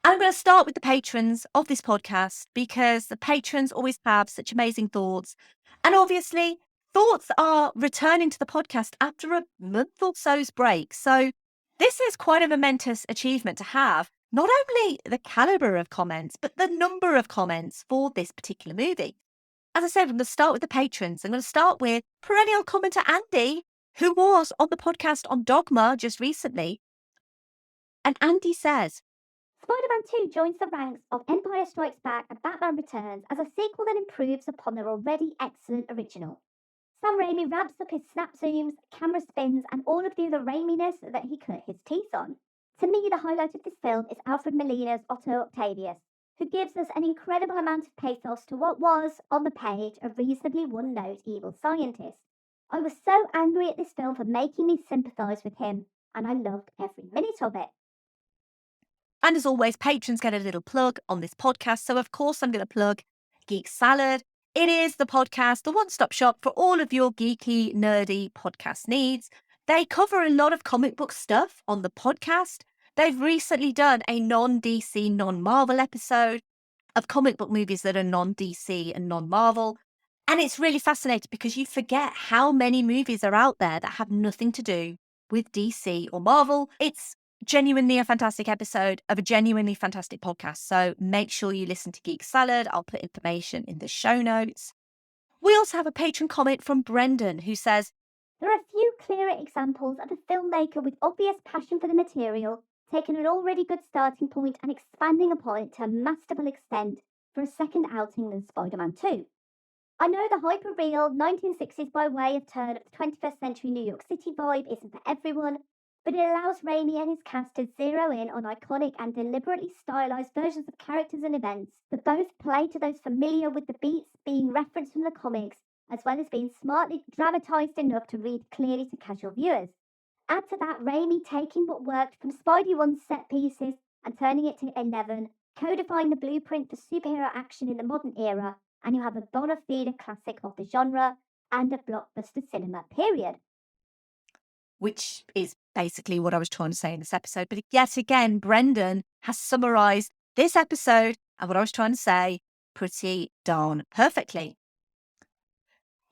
I'm going to start with the patrons of this podcast because the patrons always have such amazing thoughts. And obviously, thoughts are returning to the podcast after a month or so's break. So this is quite a momentous achievement to have. Not only the caliber of comments, but the number of comments for this particular movie. As I said, I'm going to start with the patrons. I'm going to start with perennial commenter Andy, who was on the podcast on Dogma just recently. And Andy says, Spider-Man 2 joins the ranks of Empire Strikes Back and Batman Returns as a sequel that improves upon their already excellent original. Sam Raimi ramps up his snap zooms, camera spins, and all of the other Raiminess that he cut his teeth on. To me, the highlight of this film is Alfred Molina's Otto Octavius, who gives us an incredible amount of pathos to what was, on the page, a reasonably one-note evil scientist. I was so angry at this film for making me sympathise with him, and I loved every minute of it. And as always, patrons get a little plug on this podcast. So of course I'm going to plug Geek Salad. It is the podcast, the one-stop shop for all of your geeky, nerdy podcast needs. They cover a lot of comic book stuff on the podcast. They've recently done a non-DC, non-Marvel episode of comic book movies that are non-DC and non-Marvel. And it's really fascinating because you forget how many movies are out there that have nothing to do with DC or Marvel. It's genuinely a fantastic episode of a genuinely fantastic podcast. So make sure you listen to Geek Salad. I'll put information in the show notes. We also have a patron comment from Brendan who says, There are a few clearer examples of a filmmaker with obvious passion for the material taking an already good starting point and expanding upon it to a masterful extent for a second outing than Spider-Man 2. I know the hyper-real 1960s by way of turn of the 21st century New York City vibe isn't for everyone, but it allows Raimi and his cast to zero in on iconic and deliberately stylized versions of characters and events that both play to those familiar with the beats being referenced from the comics, as well as being smartly dramatized enough to read clearly to casual viewers. Add to that Raimi taking what worked from Spidey 1's set pieces and turning it to 11, codifying the blueprint for superhero action in the modern era, and you have a bona fide classic of the genre and of blockbuster cinema, period. which is basically what I was trying to say in this episode. But yet again, Brendan has summarised this episode and what I was trying to say pretty darn perfectly.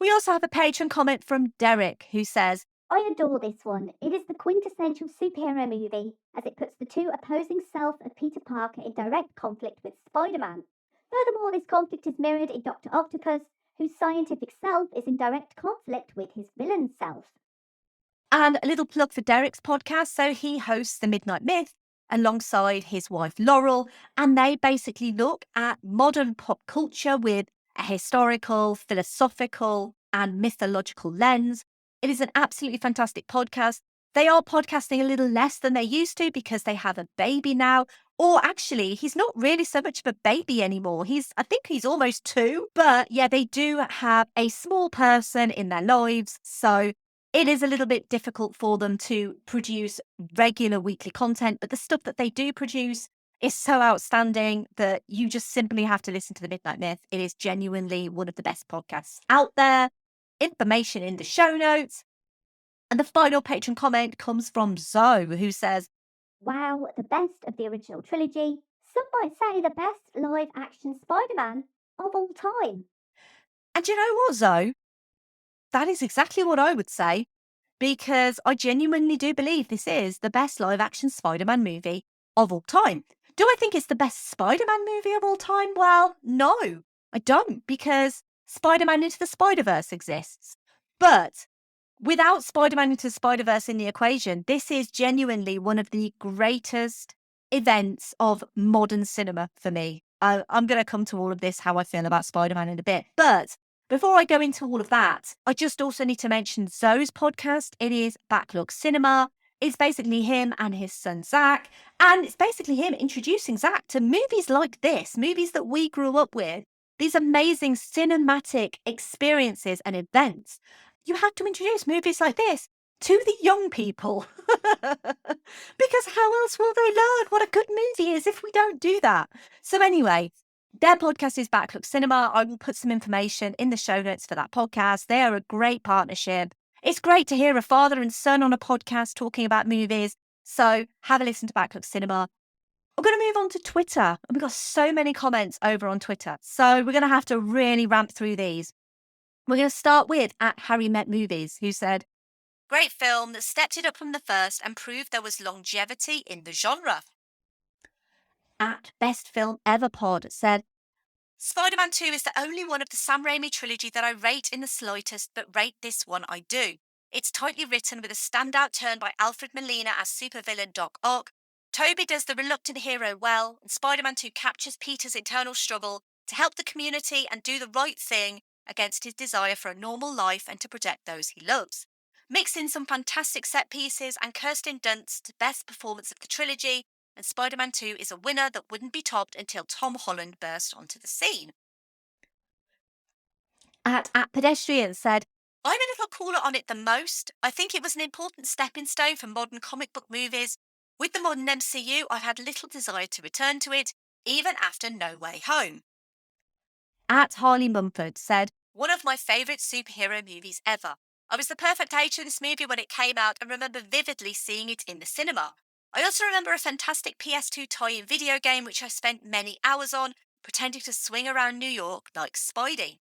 We also have a patron comment from Derek who says, I adore this one. It is the quintessential superhero movie, as it puts the two opposing selves of Peter Parker in direct conflict with Spider-Man. Furthermore, this conflict is mirrored in Dr. Octopus, whose scientific self is in direct conflict with his villain self. and a little plug for Derek's podcast. So he hosts The Midnight Myth alongside his wife Laurel, and they basically look at modern pop culture with a historical, philosophical, and mythological lens. It is an absolutely fantastic podcast. They are podcasting a little less than they used to because they have a baby now. Or actually, he's not really so much of a baby anymore. I think he's almost 2. But yeah, they do have a small person in their lives. So it is a little bit difficult for them to produce regular weekly content. But the stuff that they do produce is so outstanding that you just simply have to listen to The Midnight Myth. It is genuinely one of the best podcasts out there. Information in the show notes. And the final patron comment comes from Zoe, who says, Wow, the best of the original trilogy. Some might say the best live action Spider-Man of all time. and you know what, Zoe? That is exactly what I would say, because I genuinely do believe this is the best live action Spider-Man movie of all time. Do I think it's the best Spider-Man movie of all time? Well, no, I don't, because Spider-Man Into the Spider-Verse exists. But without Spider-Man Into the Spider-Verse in the equation, this is genuinely one of the greatest events of modern cinema for me. I'm going to come to all of this, how I feel about Spider-Man in a bit. But before I go into all of that, I just also need to mention Zoe's podcast. It is Backlog Cinema. It's basically him and his son, Zach. And it's basically him introducing Zach to movies like this, movies that we grew up with, these amazing cinematic experiences and events. You have to introduce movies like this to the young people. Because how else will they learn what a good movie is if we don't do that? So anyway, their podcast is Backlog Cinema. I will put some information in the show notes for that podcast. They are a great partnership. It's great to hear a father and son on a podcast talking about movies. So have a listen to Backlog Cinema. We're going to move on to Twitter. And we've got so many comments over on Twitter. So we're going to have to really ramp through these. We're going to start with at Harry Met Movies, who said, great film that stepped it up from the first and proved there was longevity in the genre. At Best Film Ever Pod said, Spider-Man 2 is the only one of the Sam Raimi trilogy that I rate in the slightest, but rate this one I do. It's tightly written with a standout turn by Alfred Molina as supervillain Doc Ock. Toby does the reluctant hero well, and Spider-Man 2 captures Peter's internal struggle to help the community and do the right thing against his desire for a normal life and to protect those he loves. Mix in some fantastic set pieces and Kirsten Dunst's best performance of the trilogy, and Spider-Man 2 is a winner that wouldn't be topped until Tom Holland burst onto the scene. At Pedestrian said, I'm a little cooler on it than most. I think it was an important stepping stone for modern comic book movies. With the modern MCU, I've had little desire to return to it, even after No Way Home. At Harley Mumford said, one of my favourite superhero movies ever. I was the perfect age for this movie when it came out and remember vividly seeing it in the cinema. I also remember a fantastic PS2 tie-in video game which I spent many hours on, pretending to swing around New York like Spidey.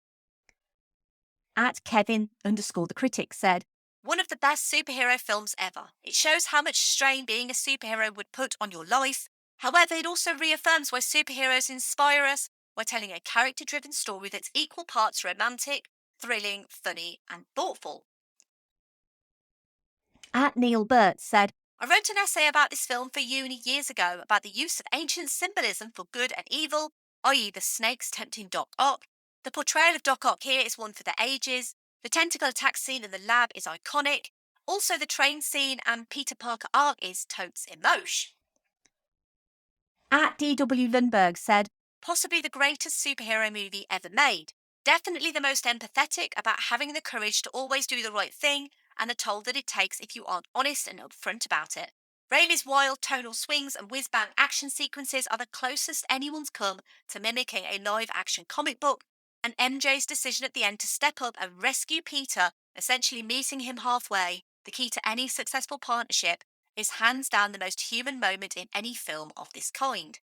At Kevin_the critic said, one of the best superhero films ever. It shows how much strain being a superhero would put on your life. However, it also reaffirms why superheroes inspire us by telling a character-driven story that's equal parts romantic, thrilling, funny, and thoughtful. At Neil Burt said, I wrote an essay about this film for uni years ago about the use of ancient symbolism for good and evil, i.e. the snakes tempting Doc Ock. The portrayal of Doc Ock here is one for the ages. The tentacle attack scene in the lab is iconic. Also, the train scene and Peter Parker arc is totes emotion. At D.W. Lundberg said, possibly the greatest superhero movie ever made. Definitely the most empathetic about having the courage to always do the right thing and the toll that it takes if you aren't honest and upfront about it. Raimi's wild tonal swings and whiz-bang action sequences are the closest anyone's come to mimicking a live-action comic book, and MJ's decision at the end to step up and rescue Peter, essentially meeting him halfway, the key to any successful partnership, is hands down the most human moment in any film of this kind.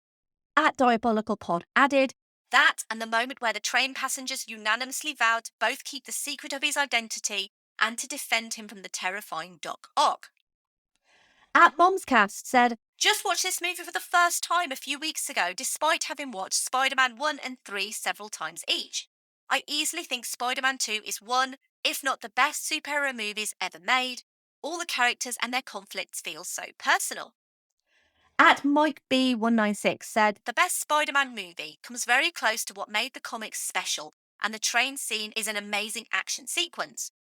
At Diabolical Pod added, that and the moment where the train passengers unanimously vowed to both keep the secret of his identity and to defend him from the terrifying Doc Ock. At Momscast said, just watched this movie for the first time a few weeks ago, despite having watched Spider-Man 1 and 3 several times each. I easily think Spider-Man 2 is one, if not the best superhero movies ever made. All the characters and their conflicts feel so personal. At Mike B196 said, the best Spider-Man movie comes very close to what made the comics special, and the train scene is an amazing action sequence.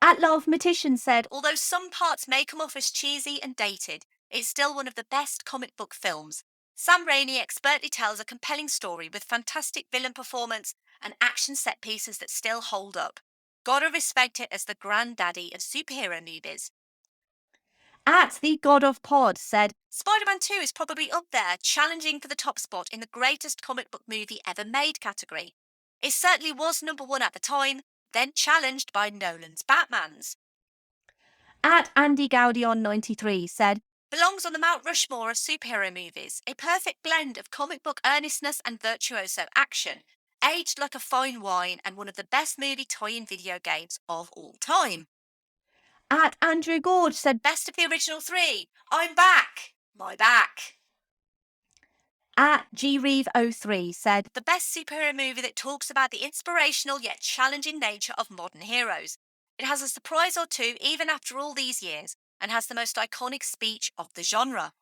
At Lovematician said, although some parts may come off as cheesy and dated, it's still one of the best comic book films. Sam Raimi expertly tells a compelling story with fantastic villain performance and action set pieces that still hold up. Gotta respect it as the granddaddy of superhero movies. At the God of Pod said, Spider-Man 2 is probably up there, challenging for the top spot in the greatest comic book movie ever made category. It certainly was number one at the time, then challenged by Nolan's Batmans. At Andy Gaudion 93 said, belongs on the Mount Rushmore of superhero movies, a perfect blend of comic book earnestness and virtuoso action, aged like a fine wine and one of the best movie tie-in video games of all time. At Andrew Gorge said, best of the original three, I'm back, my back. At GReeve03 said, the best superhero movie that talks about the inspirational yet challenging nature of modern heroes. It has a surprise or two even after all these years and has the most iconic speech of the genre.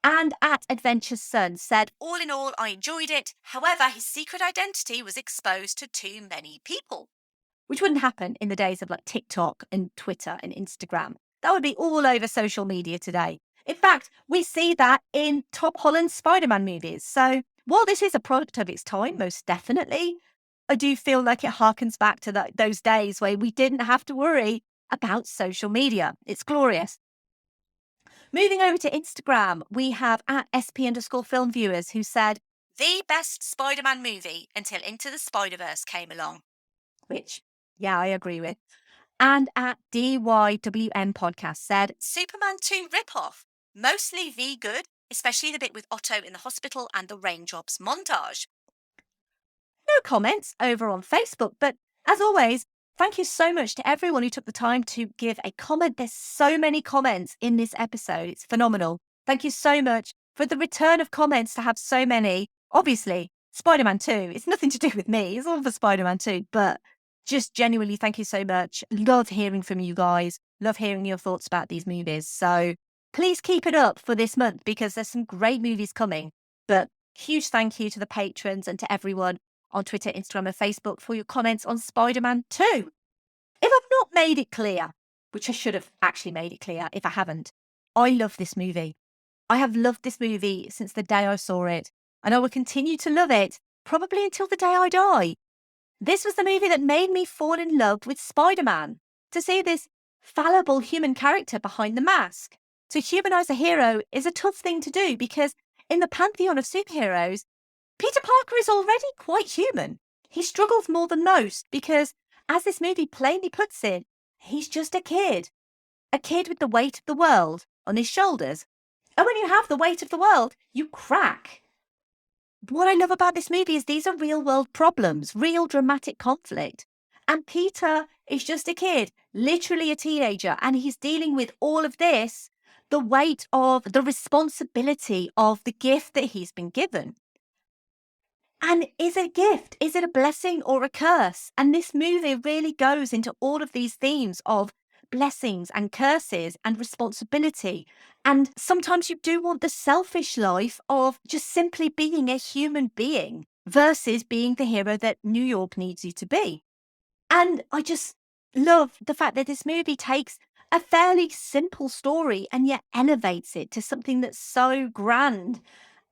And at Adventure Sun said, all in all, I enjoyed it. However, his secret identity was exposed to too many people. Which wouldn't happen in the days of like TikTok and Twitter and Instagram. That would be all over social media today. In fact, we see that in Tom Holland's Spider-Man movies. So while this is a product of its time, most definitely, I do feel like it harkens back to those days where we didn't have to worry about social media. It's glorious. Moving over to Instagram, we have at SP_film viewers who said, the best Spider-Man movie until Into the Spider-Verse came along. Which, yeah, I agree with. And at DYWM Podcast said, Superman 2 ripoff. Mostly V good, especially the bit with Otto in the hospital and the raindrops montage. No comments over on Facebook, but as always, thank you so much to everyone who took the time to give a comment. There's so many comments in this episode. It's phenomenal. Thank you so much for the return of comments to have so many. Obviously, Spider-Man 2, it's nothing to do with me. It's all for Spider-Man 2, but just genuinely thank you so much. Love hearing from you guys. Love hearing your thoughts about these movies. So please keep it up for this month because there's some great movies coming. But huge thank you to the patrons and to everyone on Twitter, Instagram and Facebook for your comments on Spider-Man 2. If I've not made it clear, which I should have actually made it clear if I haven't, I love this movie. I have loved this movie since the day I saw it, and I will continue to love it probably until the day I die. This was the movie that made me fall in love with Spider-Man. To see this fallible human character behind the mask. To humanize a hero is a tough thing to do because in the pantheon of superheroes, Peter Parker is already quite human. He struggles more than most because, as this movie plainly puts it, he's just a kid. A kid with the weight of the world on his shoulders. And when you have the weight of the world, you crack. What I love about this movie is these are real world problems, real dramatic conflict. And Peter is just a kid, literally a teenager, and he's dealing with all of this, the weight of the responsibility of the gift that he's been given. And is it a gift? Is it a blessing or a curse? And this movie really goes into all of these themes of blessings and curses and responsibility. And sometimes you do want the selfish life of just simply being a human being versus being the hero that New York needs you to be. And I just love the fact that this movie takes a fairly simple story and yet elevates it to something that's so grand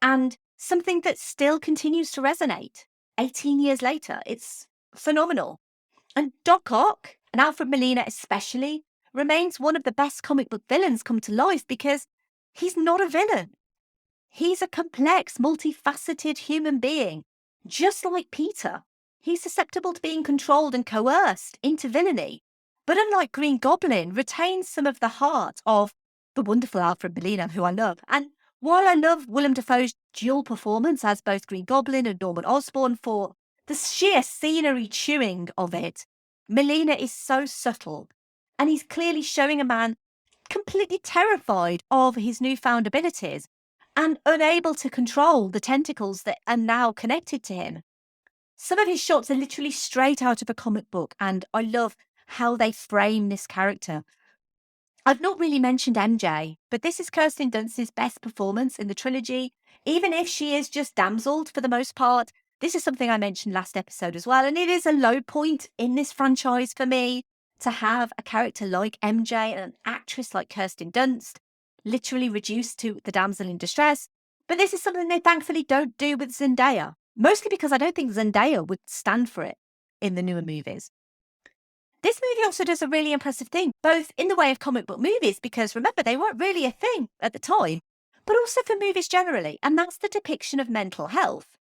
and something that still continues to resonate 18 years later. It's phenomenal. And Doc Ock, and Alfred Molina especially, remains one of the best comic book villains come to life because he's not a villain. He's a complex, multifaceted human being, just like Peter. He's susceptible to being controlled and coerced into villainy, but unlike Green Goblin, retains some of the heart of the wonderful Alfred Molina, who I love. And while I love Willem Dafoe's dual performance as both Green Goblin and Norman Osborn for the sheer scenery chewing of it, Molina is so subtle, and he's clearly showing a man completely terrified of his newfound abilities and unable to control the tentacles that are now connected to him. Some of his shots are literally straight out of a comic book, and I love how they frame this character. I've not really mentioned MJ, but this is Kirsten Dunst's best performance in the trilogy. Even if she is just damseled for the most part, this is something I mentioned last episode as well, and it is a low point in this franchise for me to have a character like MJ and an actress like Kirsten Dunst literally reduced to the damsel in distress. But this is something they thankfully don't do with Zendaya, mostly because I don't think Zendaya would stand for it in the newer movies. This movie also does a really impressive thing, both in the way of comic book movies, because remember, they weren't really a thing at the time, but also for movies generally, and that's the depiction of mental health.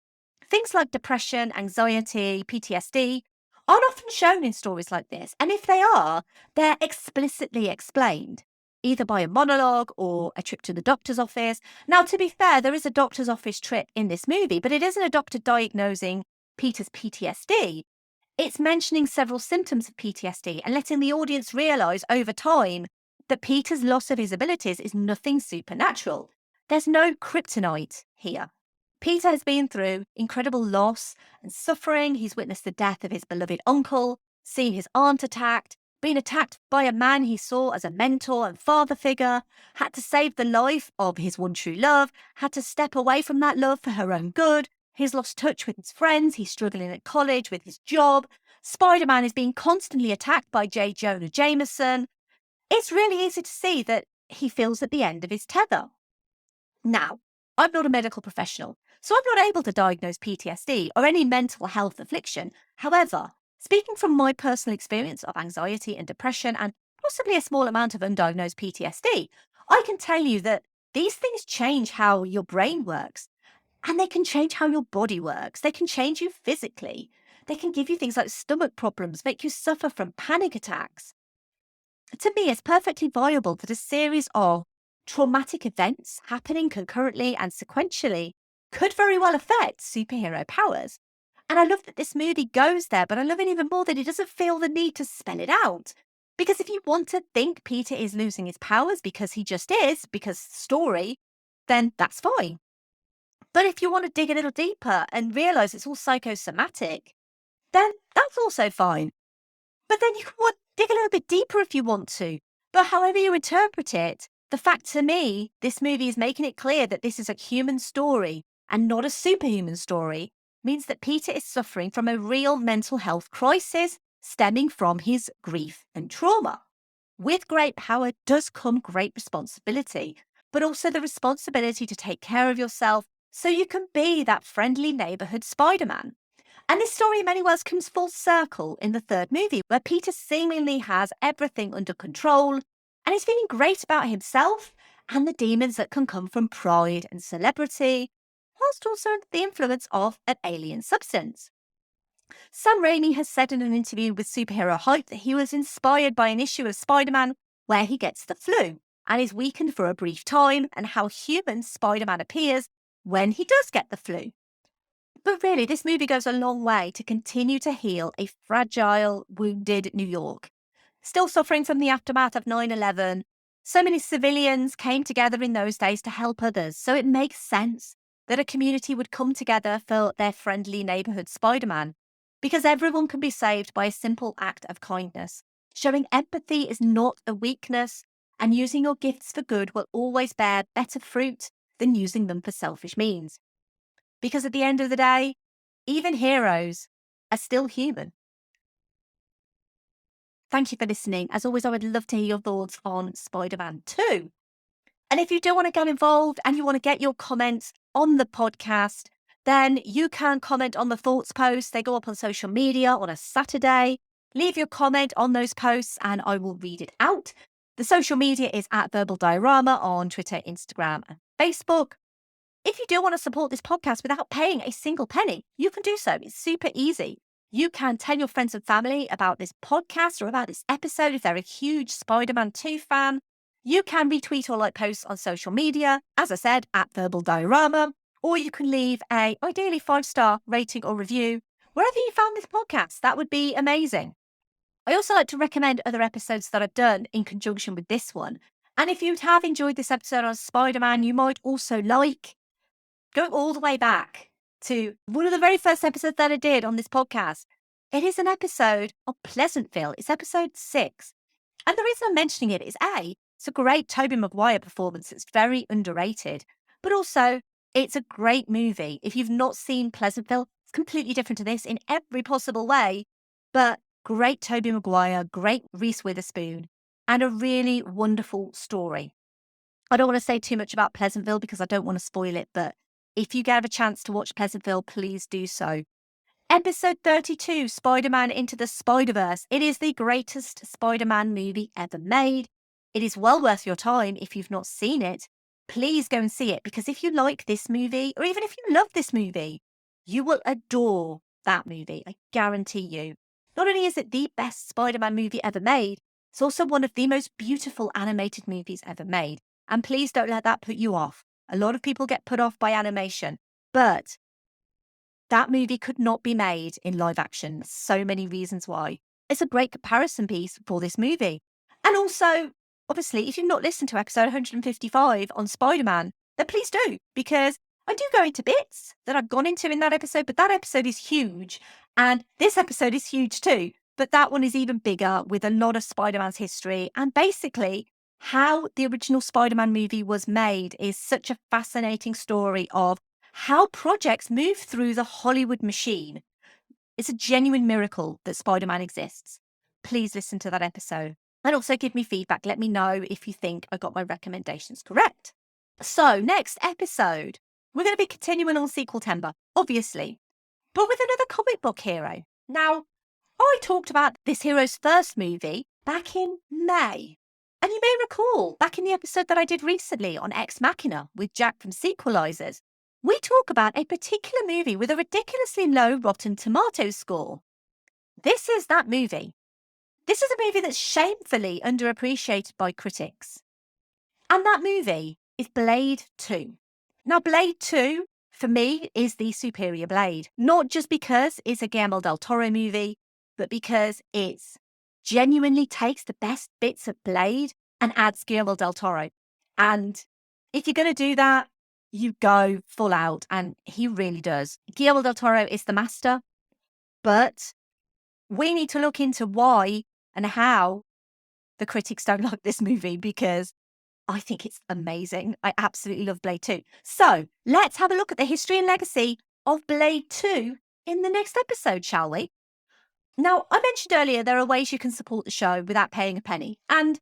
Things like depression, anxiety, PTSD aren't often shown in stories like this, and if they are, they're explicitly explained, either by a monologue or a trip to the doctor's office. Now, to be fair, there is a doctor's office trip in this movie, but it isn't a doctor diagnosing Peter's PTSD. It's mentioning several symptoms of PTSD and letting the audience realise over time that Peter's loss of his abilities is nothing supernatural. There's no kryptonite here. Peter has been through incredible loss and suffering. He's witnessed the death of his beloved uncle, seen his aunt attacked, been attacked by a man he saw as a mentor and father figure, had to save the life of his one true love, had to step away from that love for her own good. He's lost touch with his friends. He's struggling at college with his job. Spider-Man is being constantly attacked by J. Jonah Jameson. It's really easy to see that he feels at the end of his tether. Now, I'm not a medical professional, so I'm not able to diagnose PTSD or any mental health affliction. However, speaking from my personal experience of anxiety and depression and possibly a small amount of undiagnosed PTSD, I can tell you that these things change how your brain works. And they can change how your body works. They can change you physically. They can give you things like stomach problems, make you suffer from panic attacks. To me, it's perfectly viable that a series of traumatic events happening concurrently and sequentially could very well affect superhero powers. And I love that this movie goes there, but I love it even more that it doesn't feel the need to spell it out. Because if you want to think Peter is losing his powers because he just is, because story, then that's fine. But if you want to dig a little deeper and realise it's all psychosomatic, then that's also fine. But then you can dig a little bit deeper if you want to. But however you interpret it, the fact to me, this movie is making it clear that this is a human story and not a superhuman story, means that Peter is suffering from a real mental health crisis stemming from his grief and trauma. With great power does come great responsibility, but also the responsibility to take care of yourself so you can be that friendly neighbourhood Spider-Man. And this story in many ways comes full circle in the third movie, where Peter seemingly has everything under control and is feeling great about himself and the demons that can come from pride and celebrity, whilst also under the influence of an alien substance. Sam Raimi has said in an interview with Superhero Hype that he was inspired by an issue of Spider-Man where he gets the flu and is weakened for a brief time, and how human Spider-Man appears when he does get the flu. But really, this movie goes a long way to continue to heal a fragile, wounded New York. Still suffering from the aftermath of 9/11, so many civilians came together in those days to help others, so it makes sense that a community would come together for their friendly neighborhood Spider-Man, because everyone can be saved by a simple act of kindness. Showing empathy is not a weakness, and using your gifts for good will always bear better fruit than using them for selfish means. Because at the end of the day, even heroes are still human. Thank you for listening. As always, I would love to hear your thoughts on Spider-Man 2. And if you do want to get involved and you want to get your comments on the podcast, then you can comment on the thoughts posts. They go up on social media on a Saturday. Leave your comment on those posts and I will read it out. The social media is at Verbal Diorama on Twitter, Instagram, and Facebook. If you do want to support this podcast without paying a single penny, you can do so. It's super easy. You can tell your friends and family about this podcast or about this episode if they're a huge Spider-Man 2 fan. You can retweet or like posts on social media, as I said, at Verbal Diorama, or you can leave a ideally 5-star rating or review wherever you found this podcast. That would be amazing. I also like to recommend other episodes that I've done in conjunction with this one. And if you have enjoyed this episode on Spider-Man, you might also like going all the way back to one of the very first episodes that I did on this podcast. It is an episode of Pleasantville. It's episode 6. And the reason I'm mentioning it is it's a great Tobey Maguire performance. It's very underrated. But also, it's a great movie. If you've not seen Pleasantville, it's completely different to this in every possible way. But great Tobey Maguire, great Reese Witherspoon, and a really wonderful story. I don't want to say too much about Pleasantville because I don't want to spoil it, but if you get a chance to watch Pleasantville, please do so. Episode 32, Spider-Man Into the Spider-Verse. It is the greatest Spider-Man movie ever made. It is well worth your time if you've not seen it. Please go and see it, because if you like this movie, or even if you love this movie, you will adore that movie. I guarantee you. Not only is it the best Spider-Man movie ever made, it's also one of the most beautiful animated movies ever made. And please don't let that put you off. A lot of people get put off by animation, but that movie could not be made in live action. So many reasons why. It's a great comparison piece for this movie. And also, obviously, if you've not listened to episode 155 on Spider-Man, then please do, because I do go into bits that I've gone into in that episode, but that episode is huge. And this episode is huge too. But that one is even bigger, with a lot of Spider-Man's history. And basically, how the original Spider-Man movie was made is such a fascinating story of how projects move through the Hollywood machine. It's a genuine miracle that Spider-Man exists. Please listen to that episode. And also give me feedback. Let me know if you think I got my recommendations correct. So, next episode, we're going to be continuing on Sequeltember, obviously, but with another comic book hero. Now, I talked about this hero's first movie back in May. And you may recall, back in the episode that I did recently on Ex Machina with Jack from Sequelizers, we talk about a particular movie with a ridiculously low Rotten Tomatoes score. This is that movie. This is a movie that's shamefully underappreciated by critics. And that movie is Blade 2. Now, Blade 2, for me, is the superior Blade. Not just because it's a Guillermo del Toro movie, but because it genuinely takes the best bits of Blade and adds Guillermo del Toro. And if you're going to do that, you go full out, and he really does. Guillermo del Toro is the master, but we need to look into why and how the critics don't like this movie, because I think it's amazing. I absolutely love Blade 2. So let's have a look at the history and legacy of Blade 2 in the next episode, shall we? Now, I mentioned earlier there are ways you can support the show without paying a penny. And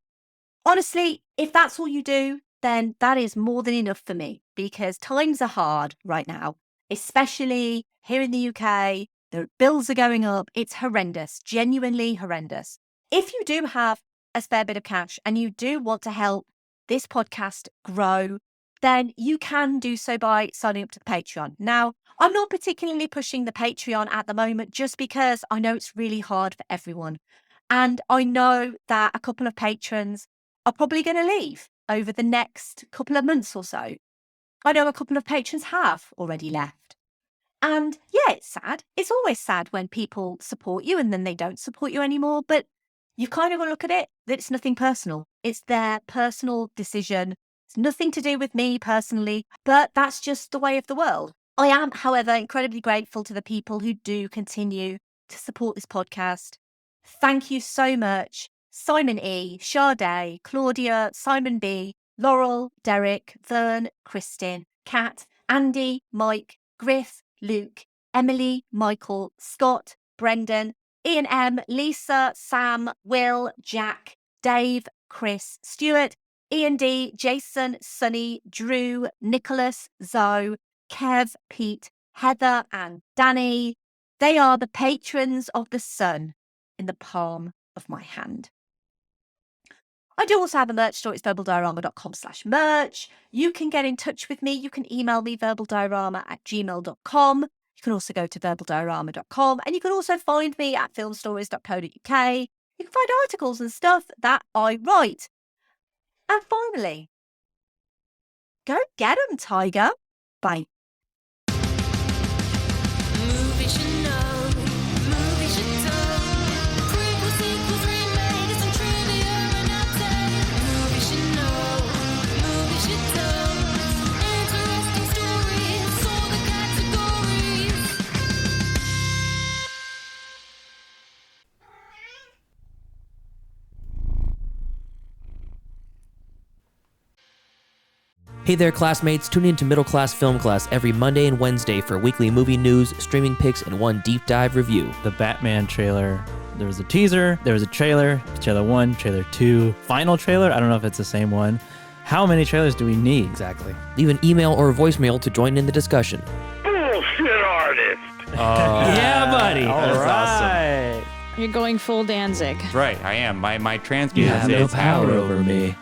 honestly, if that's all you do, then that is more than enough for me, because times are hard right now, especially here in the UK. The bills are going up. It's horrendous, genuinely horrendous. If you do have a spare bit of cash and you do want to help this podcast grow, then you can do so by signing up to the Patreon. Now, I'm not particularly pushing the Patreon at the moment just because I know it's really hard for everyone. And I know that a couple of patrons are probably going to leave over the next couple of months or so. I know a couple of patrons have already left. And yeah, it's sad. It's always sad when people support you and then they don't support you anymore. But you've kind of got to look at it that it's nothing personal. It's their personal decision It's nothing to do with me personally, but that's just the way of the world. I am, however, incredibly grateful to the people who do continue to support this podcast. Thank you so much. Simon E, Sade, Claudia, Simon B, Laurel, Derek, Vern, Kristin, Kat, Andy, Mike, Griff, Luke, Emily, Michael, Scott, Brendan, Ian M, Lisa, Sam, Will, Jack, Dave, Chris, Stuart, Ian D, Jason, Sunny, Drew, Nicholas, Zoe, Kev, Pete, Heather, and Danny. They are the patrons of the sun in the palm of my hand. I do also have a merch store. It's verbaldiorama.com/merch. You can get in touch with me. You can email me verbaldiorama@gmail.com. You can also go to verbaldiorama.com, and you can also find me at filmstories.co.uk. You can find articles and stuff that I write. And finally, go get 'em, Tiger. Bye. Movies you know, movies you don't. Prequels, sequels, remakes, and trivia and updates. Movies you know, movies you don't. Interesting stories, all the categories. Hey there, classmates. Tune in to Middle Class Film Class every Monday and Wednesday for weekly movie news, streaming picks, and one deep dive review. The Batman trailer. There was a teaser, there was a trailer 1, trailer 2, final trailer. I don't know if it's the same one. How many trailers do we need? Exactly. Leave an email or a voicemail to join in the discussion. Bullshit artist. Yeah, buddy. That's right. You're going full Danzig. Right, I am. My trans You have no is power over me.